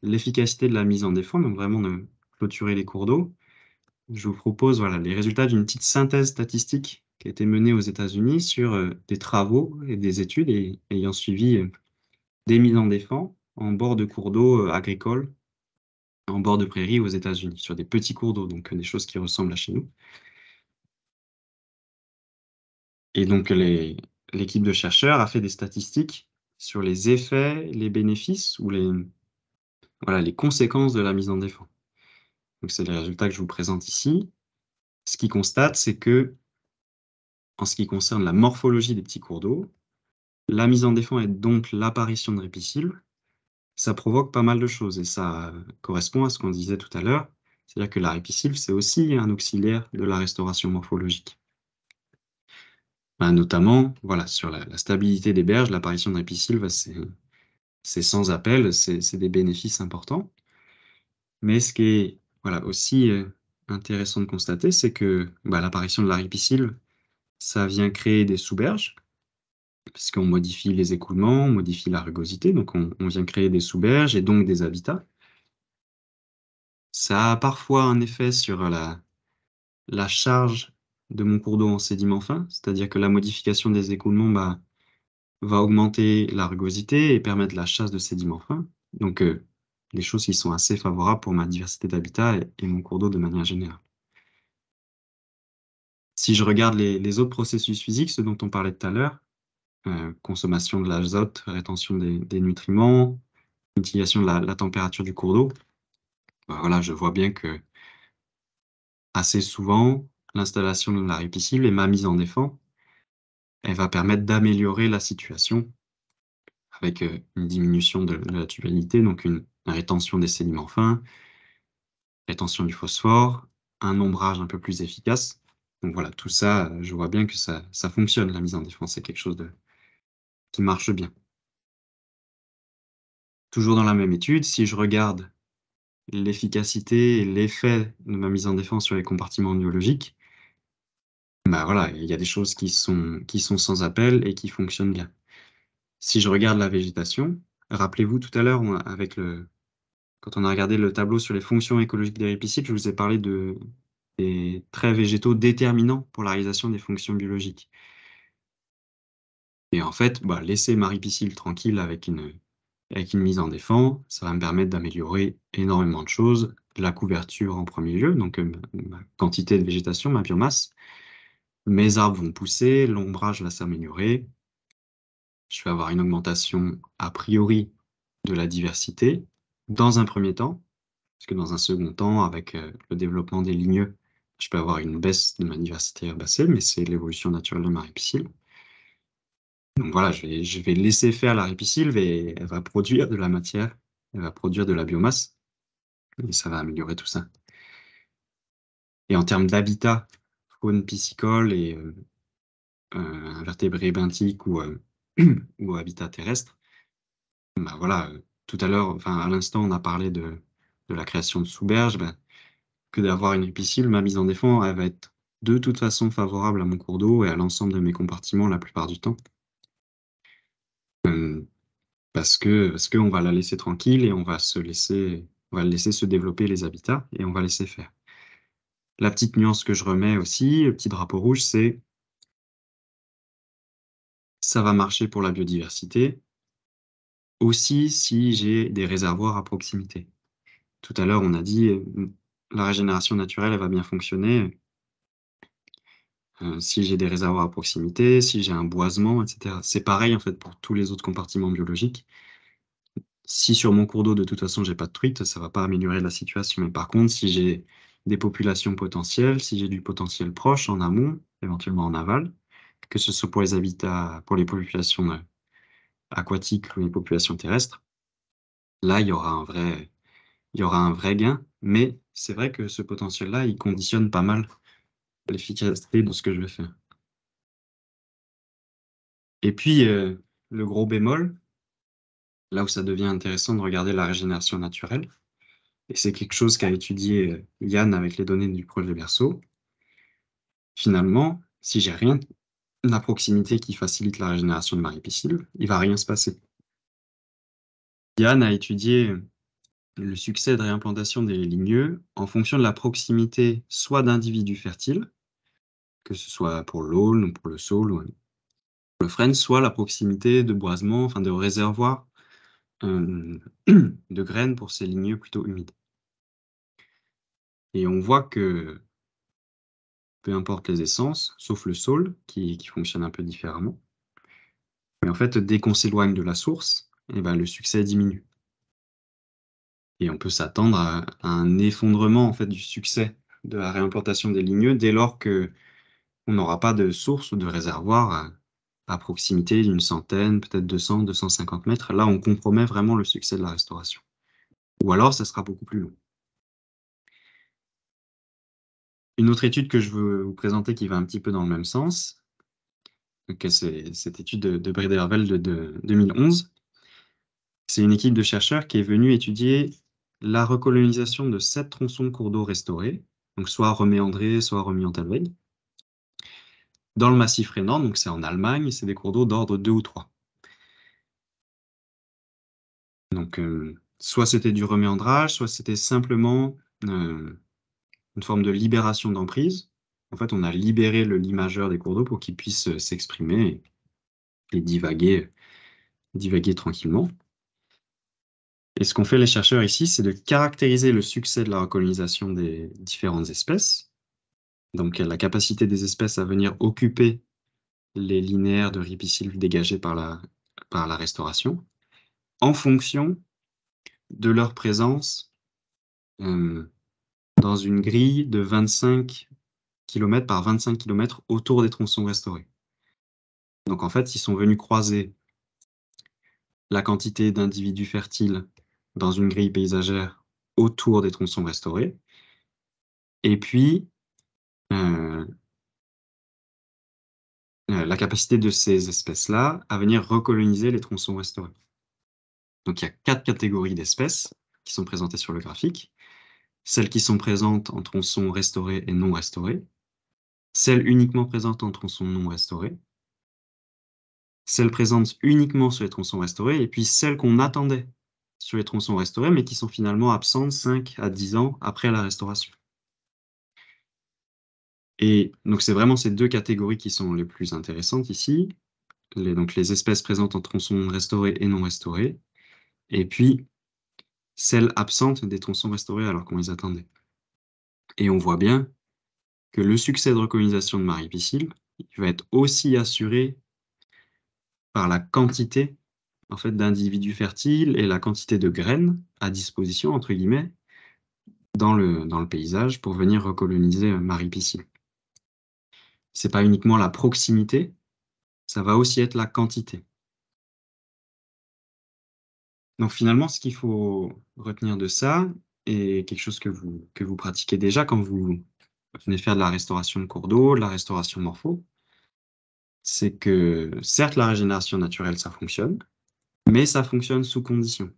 S1: l'efficacité de la mise en défense, donc vraiment de clôturer les cours d'eau, je vous propose voilà, les résultats d'une petite synthèse statistique qui a été menée aux États-Unis sur des travaux et des études ayant suivi des mises en défense en bord de cours d'eau agricoles en bord de prairie aux États-Unis, sur des petits cours d'eau, donc des choses qui ressemblent à chez nous. Et donc l'équipe de chercheurs a fait des statistiques sur les effets, les bénéfices ou les conséquences de la mise en défense. Donc c'est les résultats que je vous présente ici. Ce qu'ils constatent, c'est que, en ce qui concerne la morphologie des petits cours d'eau, la mise en défense et donc l'apparition de ripisylves, ça provoque pas mal de choses et ça correspond à ce qu'on disait tout à l'heure, c'est-à-dire que la ripisylve, c'est aussi un auxiliaire de la restauration morphologique. Notamment, voilà, sur la stabilité des berges, l'apparition de ripisylves, c'est sans appel, c'est des bénéfices importants. Mais ce qui est voilà, aussi intéressant de constater, c'est que l'apparition de la ripisylve, ça vient créer des sous-berges, puisqu'on modifie les écoulements, on modifie la rugosité, donc on vient créer des sous-berges et donc des habitats. Ça a parfois un effet sur la charge de mon cours d'eau en sédiments fins, c'est-à-dire que la modification des écoulements va augmenter la rugosité et permettre la chasse de sédiments fins. Donc, des choses qui sont assez favorables pour ma diversité d'habitat et mon cours d'eau de manière générale. Si je regarde les autres processus physiques, ceux dont on parlait tout à l'heure, consommation de l'azote, rétention des nutriments, mitigation de la température du cours d'eau, voilà, je vois bien que assez souvent, l'installation de la ripisylve et ma mise en défense, elle va permettre d'améliorer la situation avec une diminution de la turbidité, donc une rétention des sédiments fins, rétention du phosphore, un ombrage un peu plus efficace. Donc voilà, tout ça, je vois bien que ça fonctionne, la mise en défense, c'est quelque chose qui marche bien. Toujours dans la même étude, si je regarde l'efficacité et l'effet de ma mise en défense sur les compartiments biologiques, voilà, il y a des choses qui sont sans appel et qui fonctionnent bien. Si je regarde la végétation, rappelez-vous tout à l'heure, quand on a regardé le tableau sur les fonctions écologiques des ripicides, je vous ai parlé des traits végétaux déterminants pour la réalisation des fonctions biologiques. Et en fait, laisser ma ripicile tranquille avec une mise en défense, ça va me permettre d'améliorer énormément de choses. La couverture en premier lieu, donc ma quantité de végétation, ma biomasse. Mes arbres vont pousser, l'ombrage va s'améliorer. Je vais avoir une augmentation a priori de la diversité dans un premier temps, parce que dans un second temps, avec le développement des ligneux, je peux avoir une baisse de ma diversité herbacée, mais c'est l'évolution naturelle de ma ripisylve. Donc voilà, je vais laisser faire la ripisylve et elle va produire de la matière, elle va produire de la biomasse, et ça va améliorer tout ça. Et en termes d'habitat, faune piscicole et invertébrés benthiques ou habitat terrestre, voilà, tout à l'heure, enfin à l'instant, on a parlé de la création de sous-berges, que d'avoir une ripisylve, ma mise en défense, elle va être de toute façon favorable à mon cours d'eau et à l'ensemble de mes compartiments la plupart du temps. Parce qu'on va la laisser tranquille et on va le laisser se développer les habitats et on va laisser faire. La petite nuance que je remets aussi, le petit drapeau rouge, c'est ça va marcher pour la biodiversité, aussi si j'ai des réservoirs à proximité. Tout à l'heure, on a dit la régénération naturelle, elle va bien fonctionner si j'ai des réservoirs à proximité, si j'ai un boisement, etc. C'est pareil en fait pour tous les autres compartiments biologiques. Si sur mon cours d'eau, de toute façon, j'ai pas de truites, ça va pas améliorer la situation. Mais par contre, si j'ai des populations potentielles, si j'ai du potentiel proche en amont, éventuellement en aval, que ce soit pour les habitats, pour les populations aquatiques ou les populations terrestres, là, il y aura un vrai gain. Mais c'est vrai que ce potentiel-là, il conditionne pas mal l'efficacité de ce que je vais faire. Et puis, le gros bémol, là où ça devient intéressant de regarder la régénération naturelle, et c'est quelque chose qu'a étudié Yann avec les données du projet Berceau. Finalement, si j'ai rien à proximité qui facilite la régénération de ma ripisylve, il va rien se passer. Yann a étudié le succès de réimplantation des ligneux en fonction de la proximité soit d'individus fertiles, que ce soit pour l'aulne ou pour le saule ou le frêne, soit la proximité de boisements, enfin de réservoirs de graines pour ces ligneux plutôt humides. Et on voit que peu importe les essences, sauf le saule qui fonctionne un peu différemment, mais en fait, dès qu'on s'éloigne de la source, et ben, le succès diminue. Et on peut s'attendre à un effondrement, en fait, du succès de la réimplantation des ligneux dès lors qu'on n'aura pas de source ou de réservoir à proximité d'une centaine, peut-être 200-250 mètres. Là, on compromet vraiment le succès de la restauration. Ou alors, ça sera beaucoup plus long. Une autre étude que je veux vous présenter qui va un petit peu dans le même sens, donc c'est cette étude de Brederveld de 2011. C'est une équipe de chercheurs qui est venue étudier la recolonisation de 7 tronçons de cours d'eau restaurés, donc soit reméandrés, soit remis en taille, dans le massif rhénan, donc c'est en Allemagne, c'est des cours d'eau d'ordre 2 ou 3. Donc, soit c'était du reméandrage, soit c'était simplement une forme de libération d'emprise. En fait, on a libéré le lit majeur des cours d'eau pour qu'ils puissent s'exprimer et divaguer tranquillement. Et ce qu'ont fait les chercheurs ici, c'est de caractériser le succès de la recolonisation des différentes espèces, donc la capacité des espèces à venir occuper les linéaires de ripisylves dégagés par la restauration, en fonction de leur présence dans une grille de 25 km par 25 km autour des tronçons restaurés. Donc en fait, ils sont venus croiser la quantité d'individus fertiles dans une grille paysagère autour des tronçons restaurés, et puis la capacité de ces espèces-là à venir recoloniser les tronçons restaurés. Donc il y a 4 catégories d'espèces qui sont présentées sur le graphique. Celles qui sont présentes en tronçons restaurés et non restaurés, celles uniquement présentes en tronçons non restaurés, celles présentes uniquement sur les tronçons restaurés, et puis celles qu'on attendait sur les tronçons restaurés, mais qui sont finalement absentes 5 à 10 ans après la restauration. Et donc c'est vraiment ces 2 catégories qui sont les plus intéressantes ici, donc les espèces présentes en tronçons restaurés et non restaurés, et puis celles absentes des tronçons restaurés alors qu'on les attendait. Et on voit bien que le succès de recolonisation de marie piscine va être aussi assuré par la quantité en fait, d'individus fertiles et la quantité de graines à disposition, entre guillemets, dans le paysage pour venir recoloniser marie piscine. C'est pas uniquement la proximité, ça va aussi être la quantité. Donc finalement, ce qu'il faut retenir de ça, et quelque chose que vous pratiquez déjà quand vous venez faire de la restauration de cours d'eau, de la restauration morpho, c'est que certes, la régénération naturelle, ça fonctionne, mais ça fonctionne sous conditions.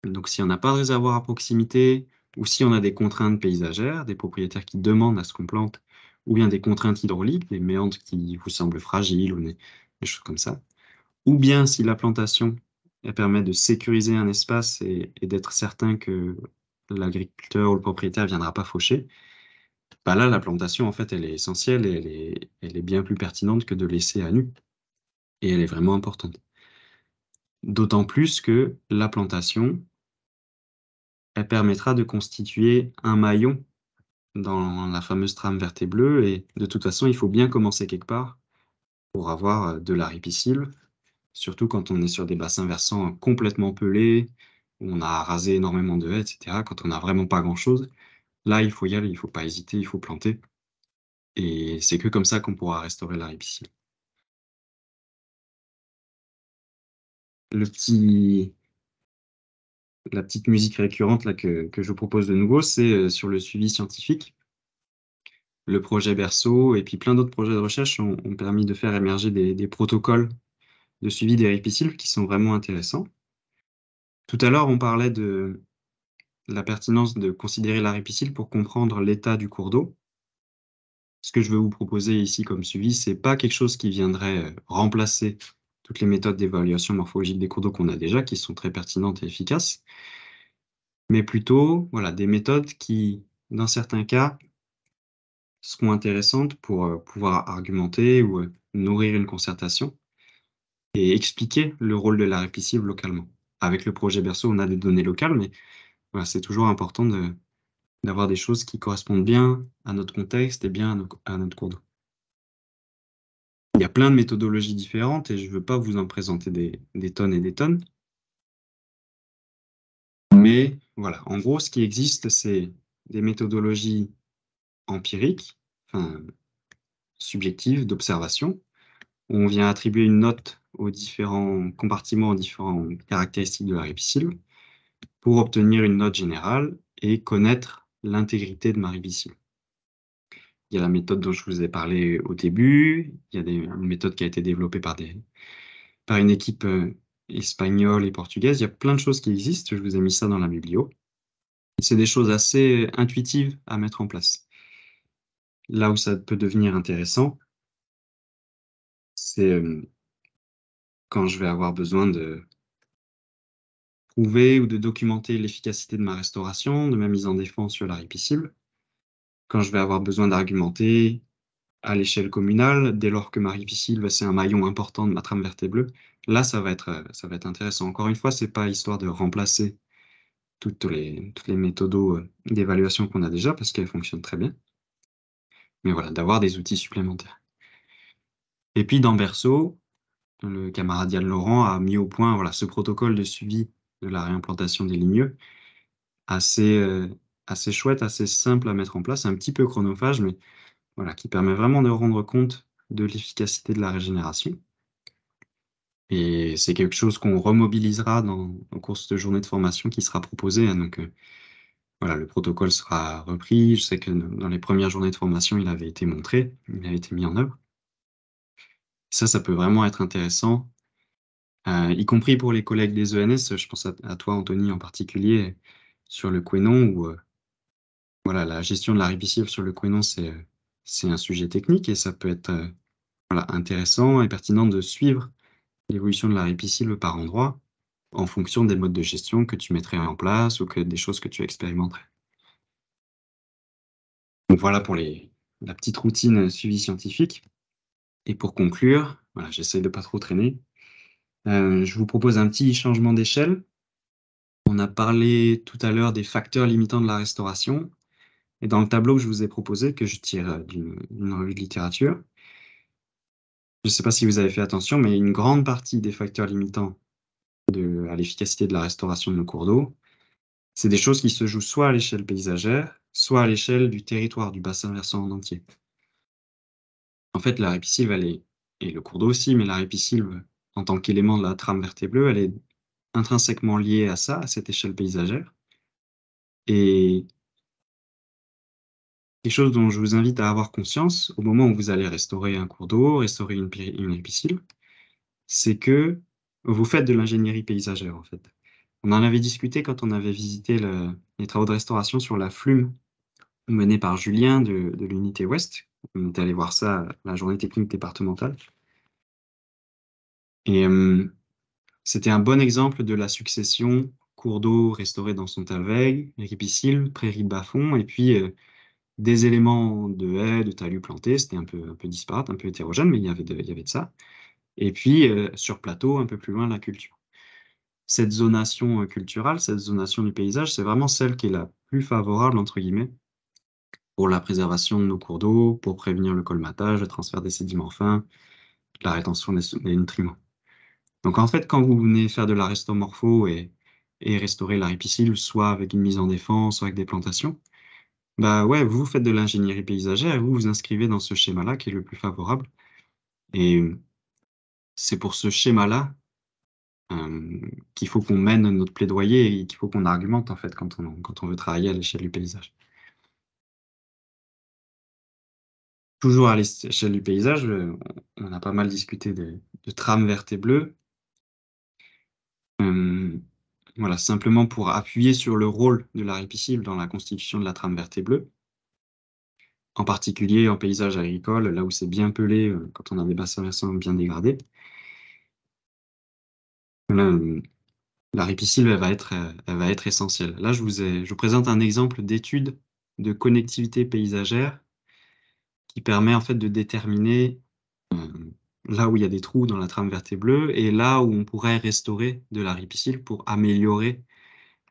S1: Donc si on n'a pas de réservoir à proximité, ou si on a des contraintes paysagères, des propriétaires qui demandent à ce qu'on plante, ou bien des contraintes hydrauliques, des méandres qui vous semblent fragiles, ou des choses comme ça, ou bien si la plantation elle permet de sécuriser un espace et d'être certain que l'agriculteur ou le propriétaire ne viendra pas faucher, bah là, la plantation, en fait, elle est essentielle et elle est bien plus pertinente que de laisser à nu. Et elle est vraiment importante. D'autant plus que la plantation, elle permettra de constituer un maillon dans la fameuse trame verte et bleue. Et de toute façon, il faut bien commencer quelque part pour avoir de la ripisylve, surtout quand on est sur des bassins versants complètement pelés, où on a rasé énormément de haies, etc. Quand on n'a vraiment pas grand-chose, là, il faut y aller, il ne faut pas hésiter, il faut planter. Et c'est que comme ça qu'on pourra restaurer la ripisylve. Le petit La petite musique récurrente là que je vous propose de nouveau, c'est, sur le suivi scientifique. Le projet Berceau et puis plein d'autres projets de recherche ont permis de faire émerger des protocoles de suivi des ripisylves qui sont vraiment intéressants. Tout à l'heure, on parlait de la pertinence de considérer la ripisylve pour comprendre l'état du cours d'eau. Ce que je veux vous proposer ici comme suivi, c'est pas quelque chose qui viendrait, remplacer toutes les méthodes d'évaluation morphologique des cours d'eau qu'on a déjà, qui sont très pertinentes et efficaces, mais plutôt, voilà, des méthodes qui, dans certains cas, seront intéressantes pour, pouvoir argumenter ou, nourrir une concertation et expliquer le rôle de la répressive localement. Avec le projet Berceau, on a des données locales, mais voilà, c'est toujours important d'avoir des choses qui correspondent bien à notre contexte et bien à notre cours d'eau. Il y a plein de méthodologies différentes et je veux pas vous en présenter des tonnes et des tonnes. Mais voilà, en gros, ce qui existe, c'est des méthodologies empiriques, enfin, subjectives, d'observation, où on vient attribuer une note aux différents compartiments, aux différentes caractéristiques de la ripisylve, pour obtenir une note générale et connaître l'intégrité de ma ripisylve. Il y a la méthode dont je vous ai parlé au début, il y a une méthode qui a été développée par une équipe espagnole et portugaise. Il y a plein de choses qui existent, je vous ai mis ça dans la biblio. C'est des choses assez intuitives à mettre en place. Là où ça peut devenir intéressant, c'est quand je vais avoir besoin de prouver ou de documenter l'efficacité de ma restauration, de ma mise en défense sur la ripisylve, quand je vais avoir besoin d'argumenter à l'échelle communale, dès lors que ma ripisylve, c'est un maillon important de ma trame vertébrale, là, ça va être intéressant. Encore une fois, c'est pas histoire de remplacer toutes les méthodos d'évaluation qu'on a déjà, parce qu'elles fonctionnent très bien. Mais voilà, d'avoir des outils supplémentaires. Et puis dans Berceau, le camarade Yann Laurent a mis au point voilà, ce protocole de suivi de la réimplantation des ligneux, assez, assez chouette, assez simple à mettre en place, un petit peu chronophage, mais voilà, qui permet vraiment de rendre compte de l'efficacité de la régénération. Et c'est quelque chose qu'on remobilisera au cours de cette journée de formation qui sera proposée, hein, donc voilà, le protocole sera repris. Je sais que dans les premières journées de formation, il avait été montré, il avait été mis en œuvre. Ça peut vraiment être intéressant, y compris pour les collègues des ENS. Je pense à toi, Anthony, en particulier, sur le Quénon, où voilà, la gestion de la ripisylve sur le Quénon, c'est un sujet technique et ça peut être voilà, intéressant et pertinent de suivre l'évolution de la ripisylve par endroit en fonction des modes de gestion que tu mettrais en place ou que des choses que tu expérimenterais. Donc voilà pour la petite routine suivi scientifique. Et pour conclure, voilà, j'essaie de pas trop traîner. Je vous propose un petit changement d'échelle. On a parlé tout à l'heure des facteurs limitants de la restauration. Et dans le tableau que je vous ai proposé, que je tire d'une revue de littérature, je ne sais pas si vous avez fait attention, mais une grande partie des facteurs limitants à l'efficacité de la restauration de nos cours d'eau, c'est des choses qui se jouent soit à l'échelle paysagère, soit à l'échelle du territoire du bassin versant en entier. En fait, la ripisylve, et le cours d'eau aussi, mais la ripisylve, en tant qu'élément de la trame vertébrale, elle est intrinsèquement liée à ça, à cette échelle paysagère. Et quelque chose dont je vous invite à avoir conscience au moment où vous allez restaurer un cours d'eau, restaurer une ripisylve, c'est que vous faites de l'ingénierie paysagère, en fait. On en avait discuté quand on avait visité les travaux de restauration sur la Flume menée par Julien de l'unité Ouest. On est allé voir ça à la journée technique départementale. Et c'était un bon exemple de la succession cours d'eau restauré dans son talweg, ripisylve, prairie de bas-fond, et puis des éléments de haies, de talus plantés. C'était un peu disparate, un peu hétérogène, mais il y avait de ça. Et puis, sur plateau, un peu plus loin, la culture. Cette zonation culturelle, cette zonation du paysage, c'est vraiment celle qui est la plus favorable, entre guillemets, pour la préservation de nos cours d'eau, pour prévenir le colmatage, le transfert des sédiments fins, la rétention des nutriments. Donc en fait, quand vous venez faire de la restomorpho et restaurer la ripisylve, soit avec une mise en défense, soit avec des plantations, bah ouais, vous faites de l'ingénierie paysagère et vous vous inscrivez dans ce schéma-là qui est le plus favorable. Et c'est pour ce schéma-là qu'il faut qu'on mène notre plaidoyer et qu'il faut qu'on argumente en fait quand on veut travailler à l'échelle du paysage. Toujours à l'échelle du paysage, on a pas mal discuté de trames vertes et bleues. Voilà, simplement pour appuyer sur le rôle de la ripisylve dans la constitution de la trame verte et bleue, en particulier en paysage agricole, là où c'est bien pelé, quand on a des bassins versants bien dégradés. Là, la ripisylve, elle va être essentielle. Là, je vous présente un exemple d'étude de connectivité paysagère qui permet en fait de déterminer là où il y a des trous dans la trame verte et bleue et là où on pourrait restaurer de la ripisylve pour améliorer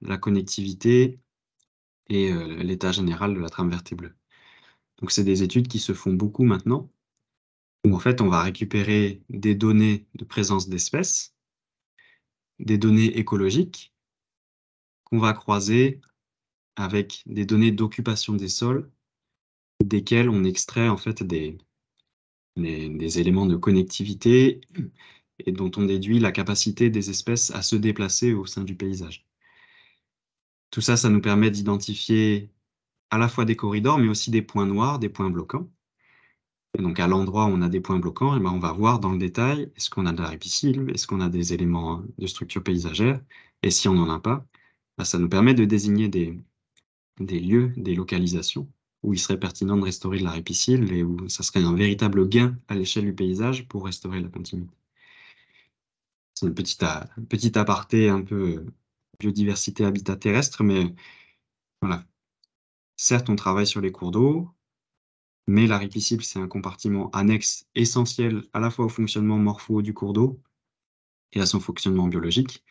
S1: la connectivité et l'état général de la trame verte et bleue. Donc c'est des études qui se font beaucoup maintenant, où en fait on va récupérer des données de présence d'espèces, des données écologiques, qu'on va croiser avec des données d'occupation des sols, desquelles on extrait en fait des éléments de connectivité et dont on déduit la capacité des espèces à se déplacer au sein du paysage. Tout ça, ça nous permet d'identifier à la fois des corridors, mais aussi des points noirs, des points bloquants. Et donc, à l'endroit où on a des points bloquants, eh ben, on va voir dans le détail, est-ce qu'on a de la ripisylve, est-ce qu'on a des éléments de structure paysagère, et si on n'en a pas, bah, ça nous permet de désigner des lieux, des localisations, où il serait pertinent de restaurer de la ripisylve et où ça serait un véritable gain à l'échelle du paysage pour restaurer la continuité. C'est une petite aparté un peu biodiversité, habitat terrestre, mais voilà. Certes, on travaille sur les cours d'eau, mais la ripisylve, c'est un compartiment annexe essentiel à la fois au fonctionnement morpho du cours d'eau et à son fonctionnement biologique,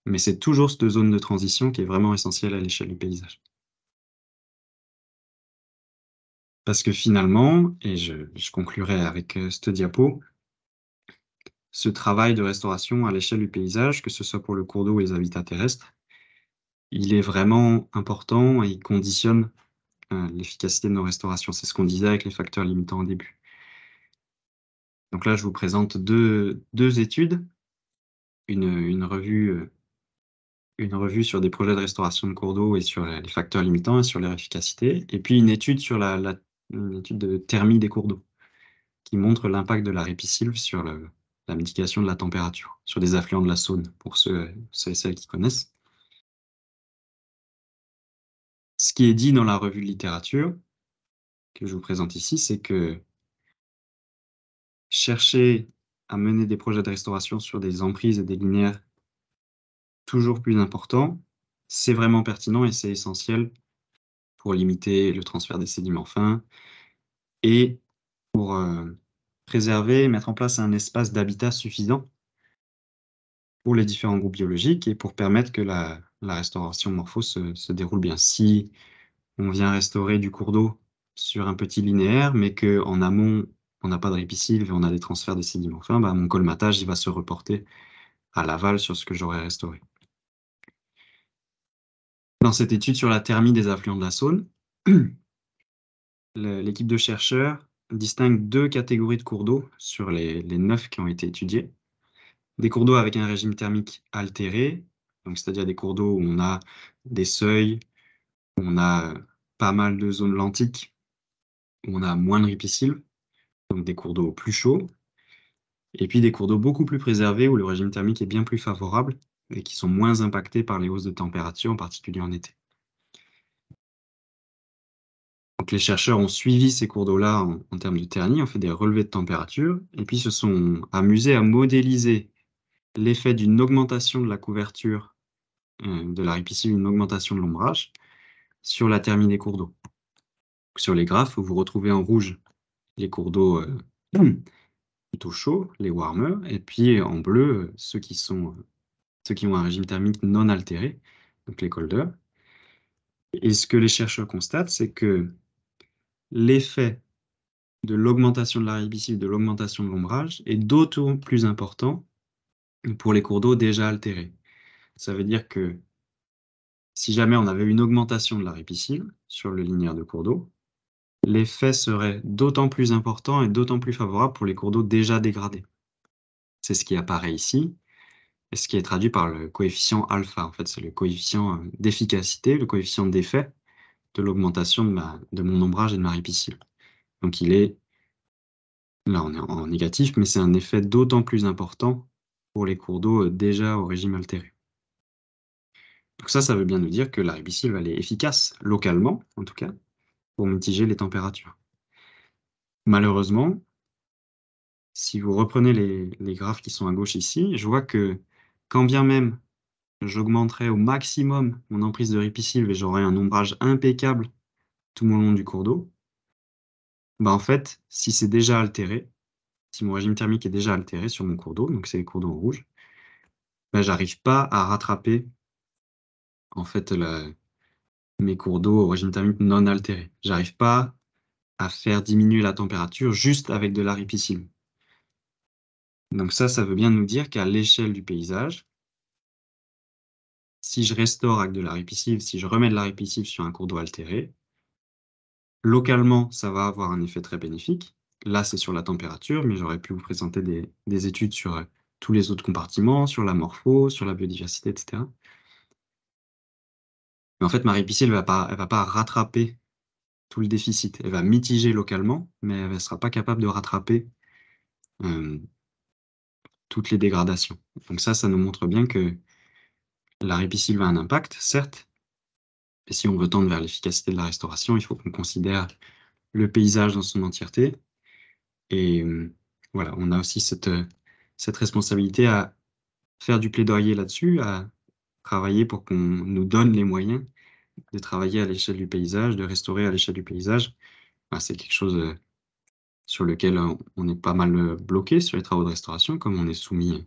S1: mais c'est toujours cette zone de transition qui est vraiment essentielle à l'échelle du paysage. Parce que finalement, et je conclurai avec cette diapo, ce travail de restauration à l'échelle du paysage, que ce soit pour le cours d'eau et les habitats terrestres, il est vraiment important et il conditionne l'efficacité de nos restaurations. C'est ce qu'on disait avec les facteurs limitants au début. Donc là, je vous présente deux études, une revue sur des projets de restauration de cours d'eau et sur les facteurs limitants et sur leur efficacité, et puis une étude sur une étude de thermie des cours d'eau, qui montre l'impact de la ripisylve sur la mitigation de la température, sur des affluents de la Saône, pour ceux et celles qui connaissent. Ce qui est dit dans la revue de littérature, que je vous présente ici, c'est que chercher à mener des projets de restauration sur des emprises et des linéaires toujours plus importants, c'est vraiment pertinent et c'est essentiel pour limiter le transfert des sédiments fins et pour préserver et mettre en place un espace d'habitat suffisant pour les différents groupes biologiques et pour permettre que la restauration morpho se déroule bien. Si on vient restaurer du cours d'eau sur un petit linéaire, mais qu'en amont, on n'a pas de ripisylve et on a des transferts des sédiments fins, bah, mon colmatage, il va se reporter à l'aval sur ce que j'aurais restauré. Dans cette étude sur la thermie des affluents de la Saône, l'équipe de chercheurs distingue deux catégories de cours d'eau sur les 9 qui ont été étudiés. Des cours d'eau avec un régime thermique altéré, donc c'est-à-dire des cours d'eau où on a des seuils, où on a pas mal de zones lentiques, où on a moins de ripisylve, donc des cours d'eau plus chauds, et puis des cours d'eau beaucoup plus préservés où le régime thermique est bien plus favorable et qui sont moins impactés par les hausses de température, en particulier en été. Donc les chercheurs ont suivi ces cours d'eau-là en termes de thermie, ont fait des relevés de température, et puis se sont amusés à modéliser l'effet d'une augmentation de la couverture de la ripisylve, une augmentation de l'ombrage, sur la thermie des cours d'eau. Sur les graphes, vous retrouvez en rouge les cours d'eau plutôt chauds, les warmers, et puis en bleu, ceux qui ont un régime thermique non altéré, donc les colders. Et ce que les chercheurs constatent, c'est que l'effet de l'augmentation de la ripisylve, de l'augmentation de l'ombrage, est d'autant plus important pour les cours d'eau déjà altérés. Ça veut dire que si jamais on avait une augmentation de la ripisylve sur le linéaire de cours d'eau, l'effet serait d'autant plus important et d'autant plus favorable pour les cours d'eau déjà dégradés. C'est ce qui apparaît ici, et ce qui est traduit par le coefficient alpha. En fait, c'est le coefficient d'efficacité, le coefficient d'effet de l'augmentation de mon ombrage et de ma ripisylve. Donc il est, là on est en négatif, mais c'est un effet d'autant plus important pour les cours d'eau déjà au régime altéré. Donc ça veut bien nous dire que la ripisylve, elle est efficace, localement en tout cas, pour mitiger les températures. Malheureusement, si vous reprenez les graphes qui sont à gauche ici, je vois que quand bien même j'augmenterais au maximum mon emprise de ripisylve et j'aurais un ombrage impeccable tout au long du cours d'eau, bah en fait, si c'est déjà altéré, si mon régime thermique est déjà altéré sur mon cours d'eau, donc c'est les cours d'eau en rouge, bah, j'arrive pas à rattraper en fait mes cours d'eau au régime thermique non altéré. J'arrive pas à faire diminuer la température juste avec de la ripisylve. Donc ça veut bien nous dire qu'à l'échelle du paysage, si je restaure avec de la ripisylve, si je remets de la ripisylve sur un cours d'eau altéré, localement, ça va avoir un effet très bénéfique. Là, c'est sur la température, mais j'aurais pu vous présenter des études sur tous les autres compartiments, sur la morpho, sur la biodiversité, etc. Mais en fait, ma ripisylve, elle va pas rattraper tout le déficit. Elle va mitiger localement, mais elle ne sera pas capable de rattraper euh, toutes les dégradations. Donc ça nous montre bien que la ripisylve a un impact, certes, mais si on veut tendre vers l'efficacité de la restauration, il faut qu'on considère le paysage dans son entièreté. Et voilà, on a aussi cette responsabilité à faire du plaidoyer là-dessus, à travailler pour qu'on nous donne les moyens de travailler à l'échelle du paysage, de restaurer à l'échelle du paysage. Enfin, c'est quelque chose sur lequel on est pas mal bloqué sur les travaux de restauration, comme on est soumis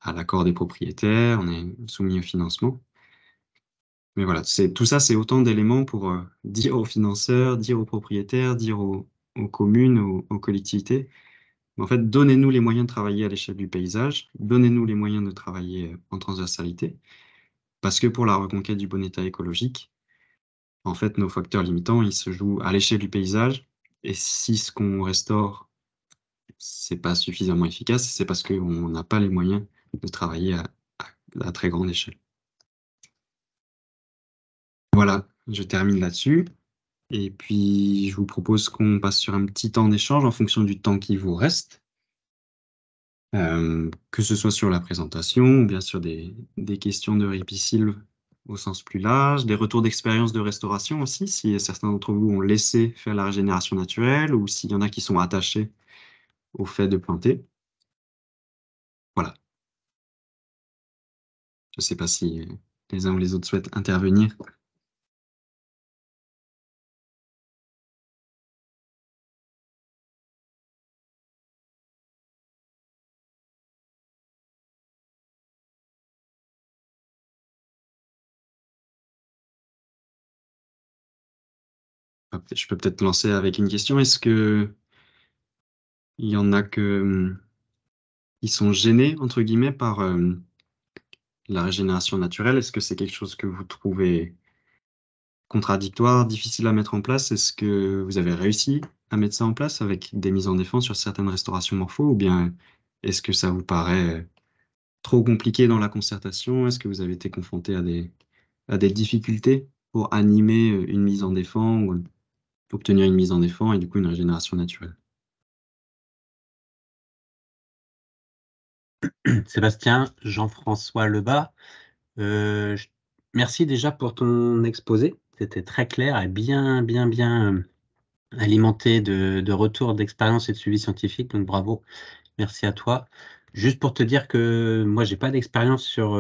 S1: à l'accord des propriétaires, on est soumis au financement. Mais voilà, tout ça, c'est autant d'éléments pour dire aux financeurs, dire aux propriétaires, dire aux communes, aux collectivités. En fait, donnez-nous les moyens de travailler à l'échelle du paysage, donnez-nous les moyens de travailler en transversalité, parce que pour la reconquête du bon état écologique, en fait, nos facteurs limitants, ils se jouent à l'échelle du paysage, et si ce qu'on restaure, c'est pas suffisamment efficace, c'est parce qu'on n'a pas les moyens de travailler à très grande échelle. Voilà, je termine là-dessus. Et puis, je vous propose qu'on passe sur un petit temps d'échange en fonction du temps qui vous reste, que ce soit sur la présentation ou bien sur des questions de ripisylve au sens plus large, des retours d'expérience de restauration aussi, si certains d'entre vous ont laissé faire la régénération naturelle ou s'il y en a qui sont attachés au fait de planter. Voilà. Je ne sais pas si les uns ou les autres souhaitent intervenir. Je peux peut-être lancer avec une question. Est-ce que il y en a qui sont gênés, entre guillemets, par la régénération naturelle? Est-ce que c'est quelque chose que vous trouvez contradictoire, difficile à mettre en place? Est-ce que vous avez réussi à mettre ça en place avec des mises en défense sur certaines restaurations morpho, ou bien est-ce que ça vous paraît trop compliqué dans la concertation? Est-ce que vous avez été confronté à des difficultés pour animer une mise en défense ou obtenir une mise en défense et du coup une régénération naturelle?
S2: Sébastien, Jean-François Lebas, merci déjà pour ton exposé. C'était très clair et bien alimenté de retours d'expérience et de suivi scientifique, donc bravo, merci à toi. Juste pour te dire que moi, j'ai pas d'expérience sur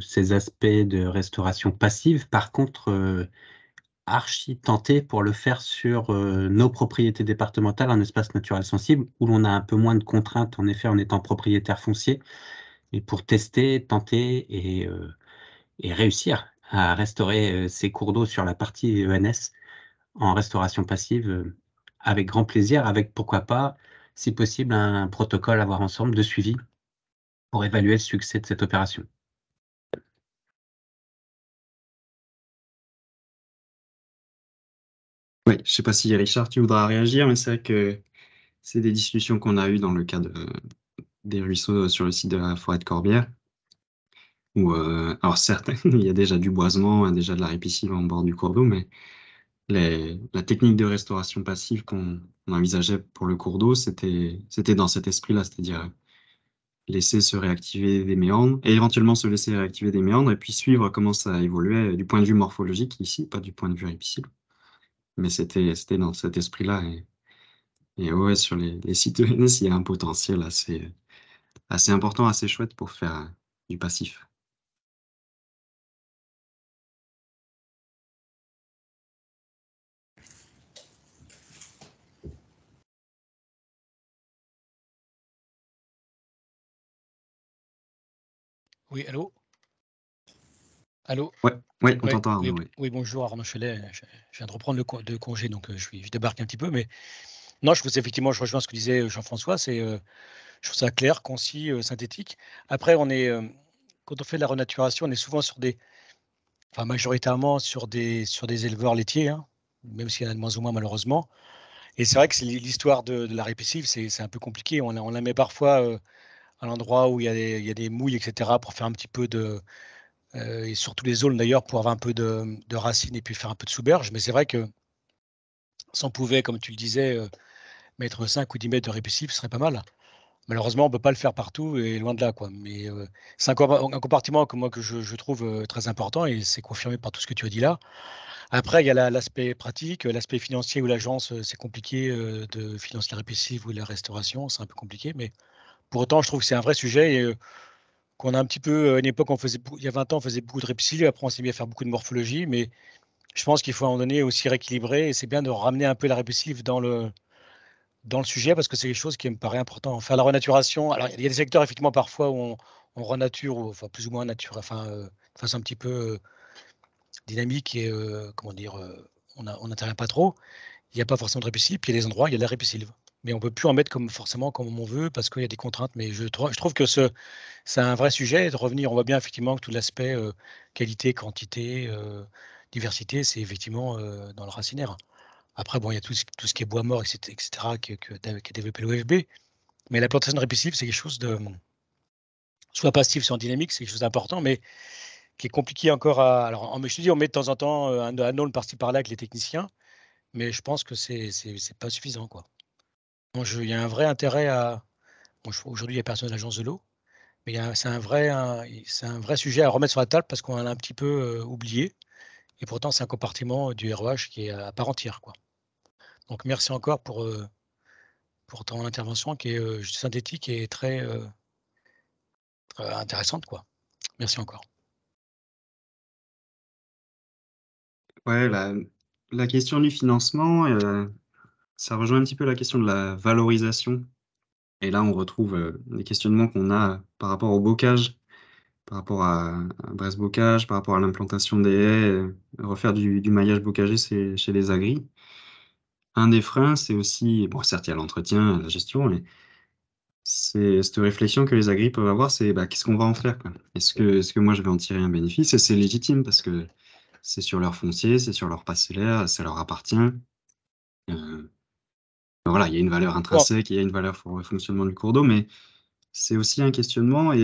S2: ces aspects de restauration passive. Par contre, archi tenté pour le faire sur nos propriétés départementales, un espace naturel sensible, où l'on a un peu moins de contraintes, en effet, en étant propriétaire foncier, et pour tester, tenter et réussir à restaurer ces cours d'eau sur la partie ENS en restauration passive avec grand plaisir, avec pourquoi pas, si possible, un protocole à voir ensemble de suivi pour évaluer le succès de cette opération.
S1: Oui, je ne sais pas si Richard, tu voudras réagir, mais c'est vrai que c'est des discussions qu'on a eues dans le cadre des ruisseaux sur le site de la forêt de Corbière, où, alors certes, il y a déjà du boisement, déjà de la ripisylve en bord du cours d'eau, mais la technique de restauration passive qu'on envisageait pour le cours d'eau, c'était dans cet esprit-là, c'est-à-dire laisser se réactiver des méandres, et éventuellement se laisser réactiver des méandres, et puis suivre comment ça évoluait du point de vue morphologique ici, pas du point de vue ripisylve. Mais c'était dans cet esprit-là. Et ouais, sur les sites ENS, il y a un potentiel assez important, assez chouette pour faire du passif.
S3: Oui, allô? Allô?
S1: Ouais, ouais, on
S3: Ouais,
S1: t'entend
S3: oui,
S1: Arnaud, ouais.
S3: oui, bonjour Arnaud Chelet. Je viens de reprendre de congé, donc je débarque un petit peu. Mais non, effectivement, je rejoins ce que disait Jean-François. Je trouve ça clair, concis, synthétique. Après, quand on fait de la renaturation, on est souvent enfin majoritairement sur des éleveurs laitiers, hein, même s'il y en a de moins en moins malheureusement. Et c'est vrai que c'est l'histoire de la répressive, c'est un peu compliqué. On la met parfois à l'endroit où il y a des mouilles, etc., pour faire un petit peu et surtout les zones d'ailleurs, pour avoir un peu de racines et puis faire un peu de sous-berge. Mais c'est vrai que si on pouvait, comme tu le disais, mettre 5 ou 10 mètres de répulsif, ce serait pas mal. Malheureusement, on ne peut pas le faire partout et loin de là, quoi. Mais c'est un compartiment que moi que je trouve très important et c'est confirmé par tout ce que tu as dit là. Après, il y a l'aspect pratique, l'aspect financier où l'agence, c'est compliqué de financer la répulsive ou la restauration, c'est un peu compliqué. Mais pour autant, je trouve que c'est un vrai sujet et qu'on a un petit peu, à une époque, il y a 20 ans, on faisait beaucoup de répulsive, après on s'est mis à faire beaucoup de morphologie, mais je pense qu'il faut à un moment donné aussi rééquilibrer et c'est bien de ramener un peu la répulsive dans le sujet parce que c'est quelque chose qui me paraît important. Faire la renaturation, alors il y a des secteurs effectivement parfois où on renature, enfin plus ou moins nature, enfin de façon un petit peu dynamique et comment dire, on n'intervient pas trop. Il n'y a pas forcément de répulsive, puis il y a des endroits, il y a de la répulsive. Mais on ne peut plus en mettre forcément comme on veut parce qu'il y a des contraintes. Mais je trouve que c'est un vrai sujet de revenir. On voit bien effectivement que tout l'aspect qualité, quantité, diversité, c'est effectivement dans le racinaire. Après, bon, il y a tout ce qui est bois mort, etc., qui a développé l'OFB. Mais la plantation de répulsif, c'est quelque chose de soit passif, soit en dynamique, c'est quelque chose d'important, mais qui est compliqué encore à. Alors, je te dis, on met de temps en temps un aulne par-ci par-là avec les techniciens, mais je pense que c'est pas suffisant, quoi. Bon, il y a un vrai intérêt à. Bon, aujourd'hui, il n'y a personne de l'agence de l'eau, mais c'est un vrai sujet à remettre sur la table parce qu'on l'a un petit peu oublié. Et pourtant, c'est un compartiment du REH qui est à part entière, quoi. Donc, merci encore pour ton intervention qui est synthétique et très intéressante, quoi. Merci encore.
S1: Ouais, la question du financement, ça rejoint un petit peu la question de la valorisation. Et là, on retrouve les questionnements qu'on a par rapport au bocage, par rapport à Brest Bocage, par rapport à l'implantation des haies, refaire du maillage bocager chez les agris. Un des freins, c'est aussi, bon, certes, il y a l'entretien, la gestion, mais c'est cette réflexion que les agris peuvent avoir, c'est bah, qu'est-ce qu'on va en faire, quoi? Est-ce que moi je vais en tirer un bénéfice? Et c'est légitime parce que c'est sur leur foncier, c'est sur leur parcellaire, ça leur appartient. Voilà, il y a une valeur
S3: Bon,
S1: intrinsèque, il y a une valeur pour le fonctionnement du cours d'eau, mais c'est aussi un questionnement et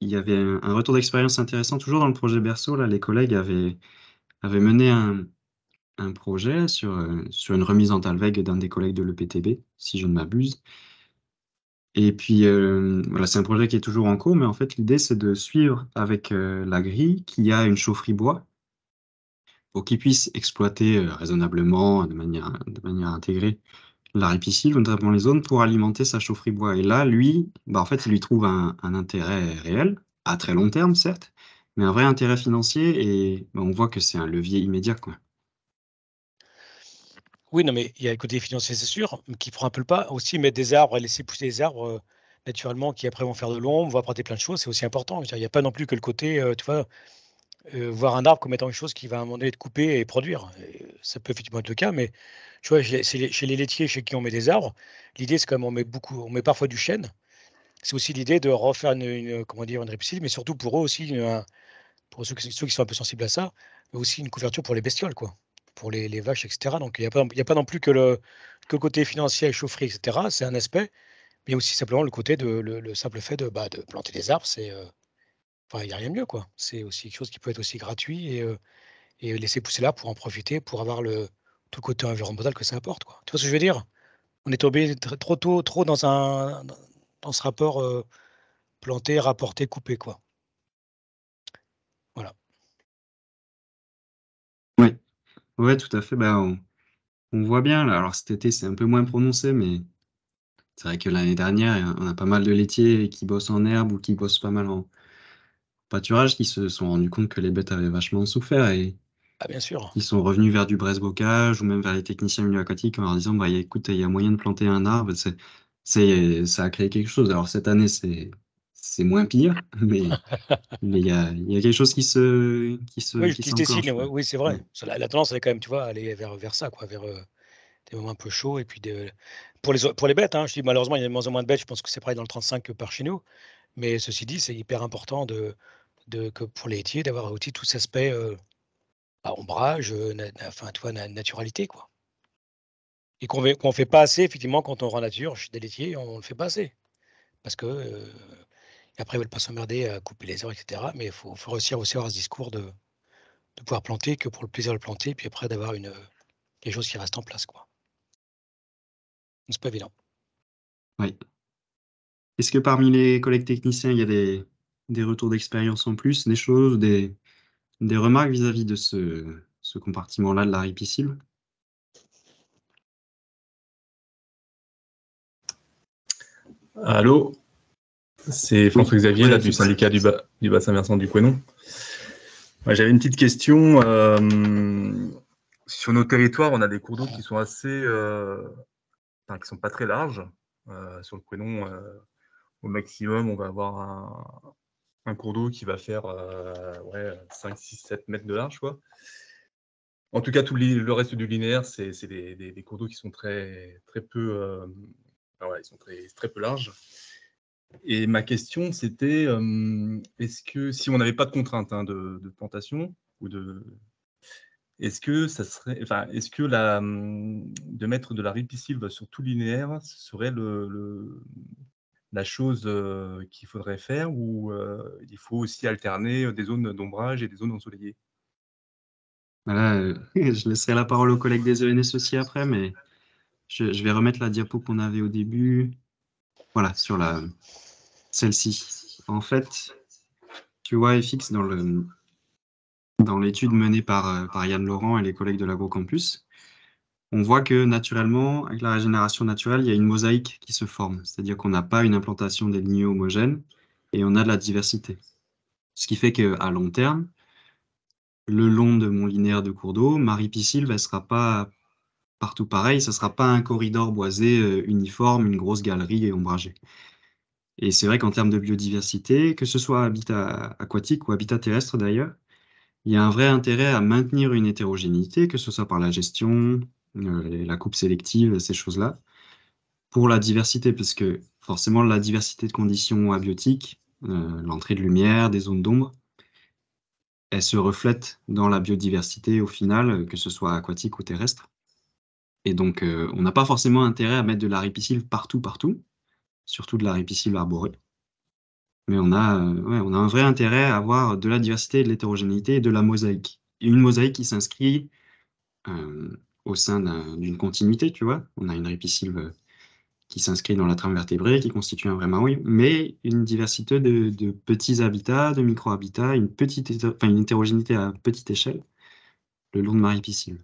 S1: il y avait un retour d'expérience intéressant toujours dans le projet Berceau, là, les collègues avaient mené un projet sur une remise en talweg d'un des collègues de l'EPTB, si je ne m'abuse. Et puis, voilà, c'est un projet qui est toujours en cours, mais en fait, l'idée, c'est de suivre avec la grille qui a une chaufferie bois pour qu'ils puissent exploiter raisonnablement, de manière intégrée, la ripisylve, notamment les zones, pour alimenter sa chaufferie bois. Et là, lui, bah, en fait, il lui trouve un intérêt réel, à très long terme, certes, mais un vrai intérêt financier, et bah, on voit que c'est un levier immédiat, quoi.
S3: oui, non, mais il y a le côté financier, c'est sûr, mais qui prend un peu le pas. Aussi, mettre des arbres et laisser pousser des arbres naturellement qui après vont faire de l'ombre, vont apporter plein de choses, c'est aussi important. Je veux dire, il n'y a pas non plus que le côté, tu vois, voir un arbre comme étant une chose qui va à un moment donné être coupée et produire. Et ça peut effectivement être le cas, mais tu vois, chez les laitiers chez qui on met des arbres, l'idée c'est comme on met parfois du chêne. C'est aussi l'idée de refaire comment dire, une répulsive, mais surtout pour eux aussi, pour ceux qui sont un peu sensibles à ça, mais aussi une couverture pour les bestioles, quoi, pour les vaches, etc. Donc il y a pas non plus que le côté financier, chaufferie, etc. C'est un aspect, mais il y a aussi simplement le côté le simple fait de planter des arbres, enfin, il n'y a rien de mieux, quoi. C'est aussi quelque chose qui peut être aussi gratuit et laisser pousser là pour en profiter, pour avoir tout le côté environnemental que ça apporte, quoi. Tu vois ce que je veux dire? On est tombé trop tôt, trop dans ce rapport planter, rapporter, couper, quoi. Voilà.
S1: Oui, ouais, tout à fait. Bah, on voit bien, là, alors cet été, c'est un peu moins prononcé, mais c'est vrai que l'année dernière, on a pas mal de laitiers qui bossent en herbe ou qui bossent pas mal en pâturage, qui se sont rendus compte que les bêtes avaient vachement souffert et
S3: Ah, bien sûr.
S1: qui sont revenus vers du Bresse-Bocage ou même vers les techniciens milieu aquatique en leur disant, bah, écoute, il y a moyen de planter un arbre, ça a créé quelque chose. Alors cette année, c'est moins pire, mais il y a quelque chose qui
S3: Oui, qui se dessine,
S1: s'enclenche, quoi.
S3: oui, c'est
S1: Ouais.
S3: vrai. La tendance, elle est quand même, tu vois, aller vers ça, quoi, vers des moments un peu chauds. Et puis pour les bêtes, hein, je dis malheureusement, il y a de moins en moins de bêtes. Je pense que c'est pareil dans le 35 que par chez nous. Mais ceci dit, c'est hyper important que pour les laitiers, d'avoir aussi tout cet aspect ombrage, enfin, tu vois, naturalité, quoi. Et qu'on fait pas assez, effectivement, quand on rend nature chez des laitiers, on le fait pas assez. Parce que après, ils veulent pas s'emmerder à couper les heures, etc. Mais il faut réussir aussi à avoir ce discours de pouvoir planter que pour le plaisir de planter, puis après d'avoir quelque chose qui reste en place, quoi. C'est pas évident.
S1: Ouais. Est-ce que parmi les collègues techniciens, il y a des retours d'expérience en plus, des choses, des remarques vis-à-vis de ce compartiment-là de la ripisylve?
S4: Allô, c'est
S1: Oui,
S4: François-Xavier là,
S1: ouais,
S4: du
S1: fixe.
S4: syndicat du bassin versant du Couesnon. Ouais, j'avais une petite question. Sur nos territoires, on a des cours d'eau qui sont qui sont pas très larges. Sur le Couesnon, au maximum, on va avoir un cours d'eau qui va faire 5, 6, 7 mètres de large, quoi. En tout cas, tout le reste du linéaire, c'est des cours d'eau qui sont très peu, ils sont très peu larges. Et ma question, c'était, est-ce que si on n'avait pas de contrainte de plantation est-ce que ça serait, est-ce que de mettre de la ripisylve sur tout linéaire, ce serait la chose qu'il faudrait faire, ou il faut aussi alterner des zones d'ombrage et des zones ensoleillées?
S1: Voilà, je laisserai la parole aux collègues des ENS aussi après, mais je vais remettre la diapo qu'on avait au début. Voilà, sur celle-ci. En fait, tu vois, FX, dans l'étude menée par Yann Laurent et les collègues de l'Agrocampus, on voit que naturellement, avec la régénération naturelle, il y a une mosaïque qui se forme. C'est-à-dire qu'on n'a pas une implantation des lignées homogènes et on a de la diversité. Ce qui fait qu'à long terme, le long de mon linéaire de cours d'eau, ma ripisylve, elle sera pas partout pareil, ça sera pas un corridor boisé uniforme, une grosse galerie et ombragée. Et c'est vrai qu'en termes de biodiversité, que ce soit habitat aquatique ou habitat terrestre d'ailleurs, il y a un vrai intérêt à maintenir une hétérogénéité, que ce soit par la gestion, la coupe sélective, ces choses-là, pour la diversité, parce que forcément la diversité de conditions abiotiques, l'entrée de lumière, des zones d'ombre, elle se reflète dans la biodiversité au final, que ce soit aquatique ou terrestre. Et donc, on n'a pas forcément intérêt à mettre de la ripisylve partout, surtout de la ripisylve arborée. Mais on a un vrai intérêt à avoir de la diversité, de l'hétérogénéité et de la mosaïque. Et une mosaïque qui s'inscrit au sein d'une continuité, tu vois. On a une ripisylve qui s'inscrit dans la trame vertébrée, qui constitue un vrai maouille, mais une diversité de petits habitats, de micro-habitats, une hétérogénéité à petite échelle, le long de ma ripisylve.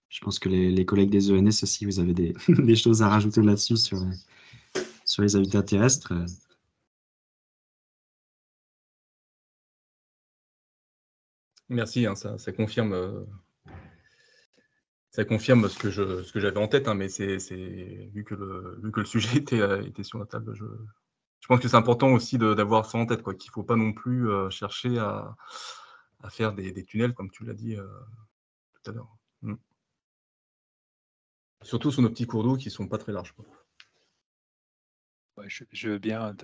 S1: Je pense que les collègues des ENS aussi, vous avez des choses à rajouter là-dessus sur les habitats terrestres.
S4: Merci, ça confirme. Ça confirme ce que j'avais en tête, mais vu que le sujet était sur la table, je pense que c'est important aussi d'avoir ça en tête, quoi, qu'il ne faut pas non plus chercher à faire des tunnels, comme tu l'as dit tout à l'heure. Surtout sur nos petits cours d'eau qui ne sont pas très larges, quoi.
S5: Ouais, je veux bien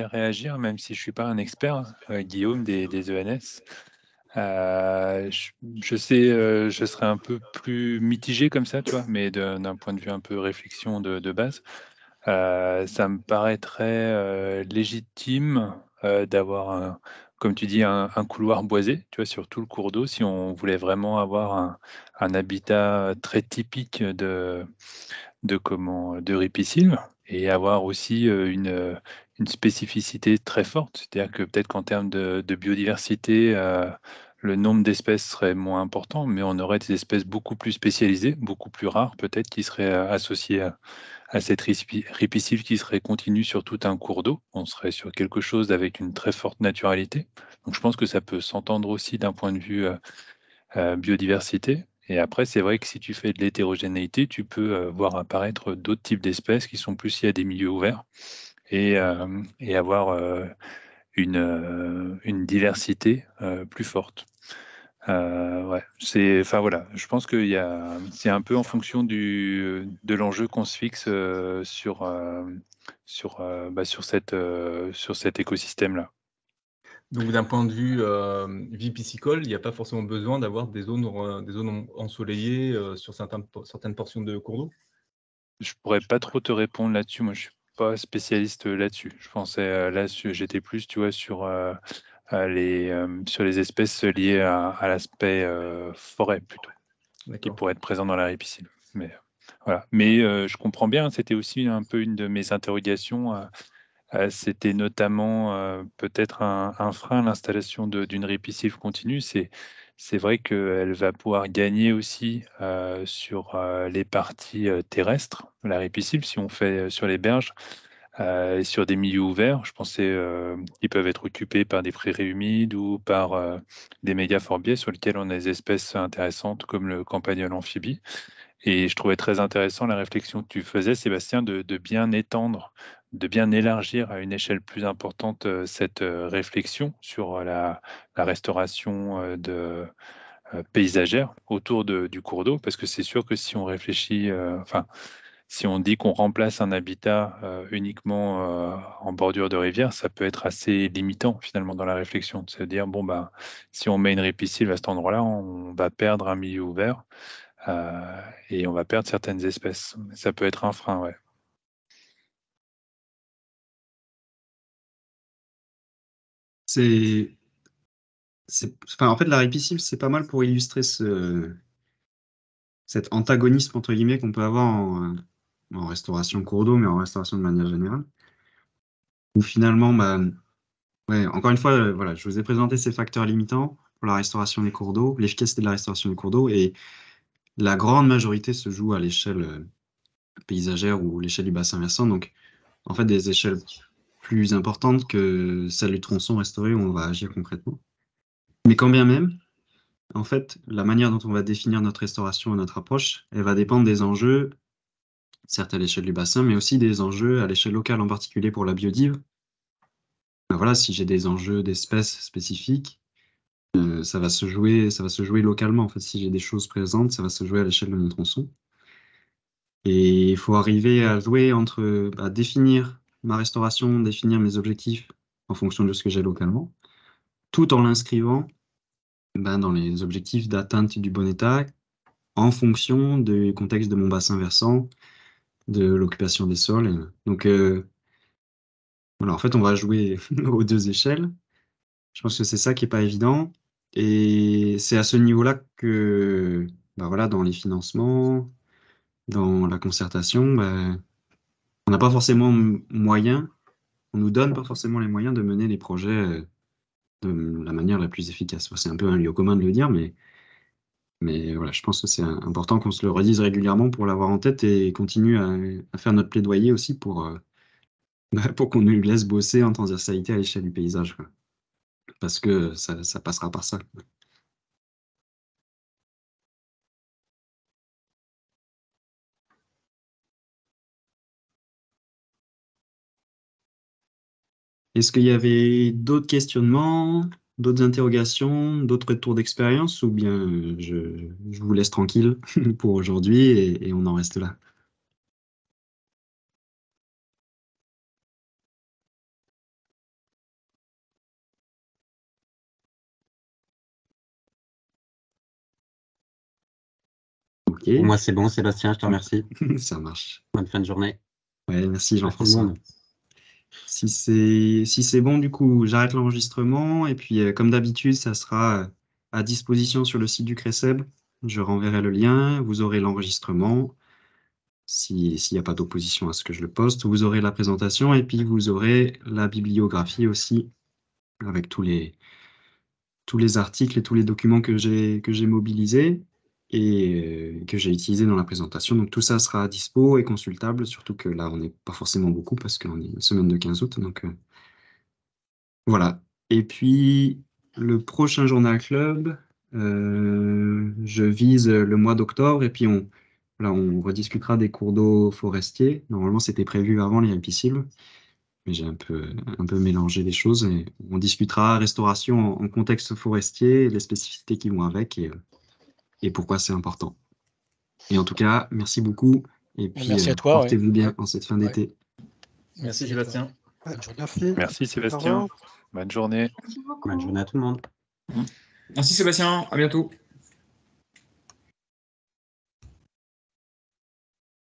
S5: réagir, même si je ne suis pas un expert, Guillaume des ENS. Je sais, je serais un peu plus mitigé comme ça, tu vois, mais d'un point de vue un peu réflexion de base, ça me paraîtrait légitime d'avoir, comme tu dis, un couloir boisé, tu vois, sur tout le cours d'eau, si on voulait vraiment avoir un habitat très typique de ripisylve, et avoir aussi une spécificité très forte. C'est-à-dire que peut-être qu'en termes de biodiversité, le nombre d'espèces serait moins important, mais on aurait des espèces beaucoup plus spécialisées, beaucoup plus rares peut-être, qui seraient associées à cette ripisylve qui serait continue sur tout un cours d'eau. On serait sur quelque chose avec une très forte naturalité. Donc je pense que ça peut s'entendre aussi d'un point de vue biodiversité. Et après, c'est vrai que si tu fais de l'hétérogénéité, tu peux voir apparaître d'autres types d'espèces qui sont plus liées à des milieux ouverts et avoir une diversité plus forte. Ouais, enfin voilà, je pense c'est un peu en fonction de l'enjeu qu'on se fixe sur cet écosystème-là.
S4: Donc d'un point de vue vie piscicole, il n'y a pas forcément besoin d'avoir des zones ensoleillées sur certaines portions de cours d'eau?
S5: Je pourrais pas trop te répondre là-dessus. Moi, je suis pas spécialiste là-dessus. Je pensais j'étais plus, tu vois, sur les espèces liées à l'aspect forêt plutôt, qui
S4: D'accord.
S5: pourraient être présents dans la ripisylve. Mais voilà. Mais je comprends bien. C'était aussi un peu une de mes interrogations. C'était notamment peut-être un frein à l'installation d'une ripisylve continue. C'est vrai qu'elle va pouvoir gagner aussi sur les parties terrestres, la ripisylve, si on fait sur les berges. Et sur des milieux ouverts, je pensais qu'ils peuvent être occupés par des prairies humides ou par des mégaforbiers sur lesquels on a des espèces intéressantes comme le campagnol amphibie. Et je trouvais très intéressant la réflexion que tu faisais, Sébastien, de bien étendre, de bien élargir à une échelle plus importante cette réflexion sur la restauration paysagère autour du cours d'eau, parce que c'est sûr que si on réfléchit, enfin, si on dit qu'on remplace un habitat uniquement en bordure de rivière, ça peut être assez limitant finalement dans la réflexion. De se dire, bon, bah, si on met une ripisylve à cet endroit-là, on va perdre un milieu ouvert et on va perdre certaines espèces. Ça peut être un frein, ouais.
S1: Enfin, en fait, la ripisylve, c'est pas mal pour illustrer cet antagonisme, entre guillemets, qu'on peut avoir en restauration cours d'eau, mais en restauration de manière générale. Où finalement, bah, ouais, encore une fois, voilà, je vous ai présenté ces facteurs limitants pour la restauration des cours d'eau, l'efficacité de la restauration des cours d'eau, et la grande majorité se joue à l'échelle paysagère ou l'échelle du bassin versant, donc en fait des échelles plus importantes que celle du tronçon restauré où on va agir concrètement. Mais quand bien même, en fait, la manière dont on va définir notre restauration et notre approche, elle va dépendre des enjeux, certes à l'échelle du bassin, mais aussi des enjeux à l'échelle locale, en particulier pour la biodive. Ben voilà, si j'ai des enjeux d'espèces spécifiques, ça va se jouer localement. En fait, si j'ai des choses présentes, ça va se jouer à l'échelle de mon tronçon. Et il faut arriver à jouer entre définir ma restauration, définir mes objectifs en fonction de ce que j'ai localement, tout en l'inscrivant dans les objectifs d'atteinte du bon état en fonction du contexte de mon bassin versant, de l'occupation des sols. Donc voilà, en fait, on va jouer aux deux échelles. Je pense que c'est ça qui est pas évident. Et c'est à ce niveau-là que, voilà, dans les financements, dans la concertation, on n'a pas forcément moyen, on nous donne pas forcément les moyens de mener les projets de la manière la plus efficace. C'est un peu un lieu commun de le dire, mais voilà, je pense que c'est important qu'on se le redise régulièrement pour l'avoir en tête et continuer à faire notre plaidoyer aussi pour qu'on nous laisse bosser en transversalité à l'échelle du paysage, quoi. Parce que ça passera par ça. Est-ce qu'il y avait d'autres questionnements, d'autres interrogations, d'autres retours d'expérience, ou bien je vous laisse tranquille pour aujourd'hui et on en reste là? Ok,
S2: Pour moi, c'est bon, Sébastien, je te remercie.
S1: ça marche.
S2: Bonne fin de journée
S1: Ouais, merci
S2: à tout le
S1: Jean-François.
S2: monde.
S1: Si c'est bon, du coup, j'arrête l'enregistrement et puis, comme d'habitude, ça sera à disposition sur le site du CRECEB. Je renverrai le lien, vous aurez l'enregistrement. S'il n'y a pas d'opposition à ce que je le poste, vous aurez la présentation et puis vous aurez la bibliographie aussi avec tous les articles et tous les documents que j'ai mobilisés et que j'ai utilisés dans la présentation. Donc tout ça sera à dispo et consultable, surtout que là, on n'est pas forcément beaucoup parce qu'on est une semaine de 15 août. Donc voilà. Et puis, le prochain Journal Club, je vise le mois d'octobre et puis on rediscutera des cours d'eau forestiers. Normalement, c'était prévu avant les ripisylves. mais j'ai un peu mélangé les choses. Et on discutera restauration en contexte forestier, les spécificités qui vont avec et pourquoi c'est important. Et en tout cas, merci beaucoup. Et puis,
S3: Merci à toi.
S1: portez-vous bien
S3: Ouais.
S1: en cette fin
S3: Ouais.
S1: d'été.
S4: Merci
S3: à toi.
S4: Sébastien.
S3: Bonne journée.
S6: Merci.
S5: Merci
S6: Au
S5: Sébastien.
S6: revoir.
S5: Bonne journée.
S2: Bonne journée à tout le monde.
S7: Merci Sébastien, à bientôt.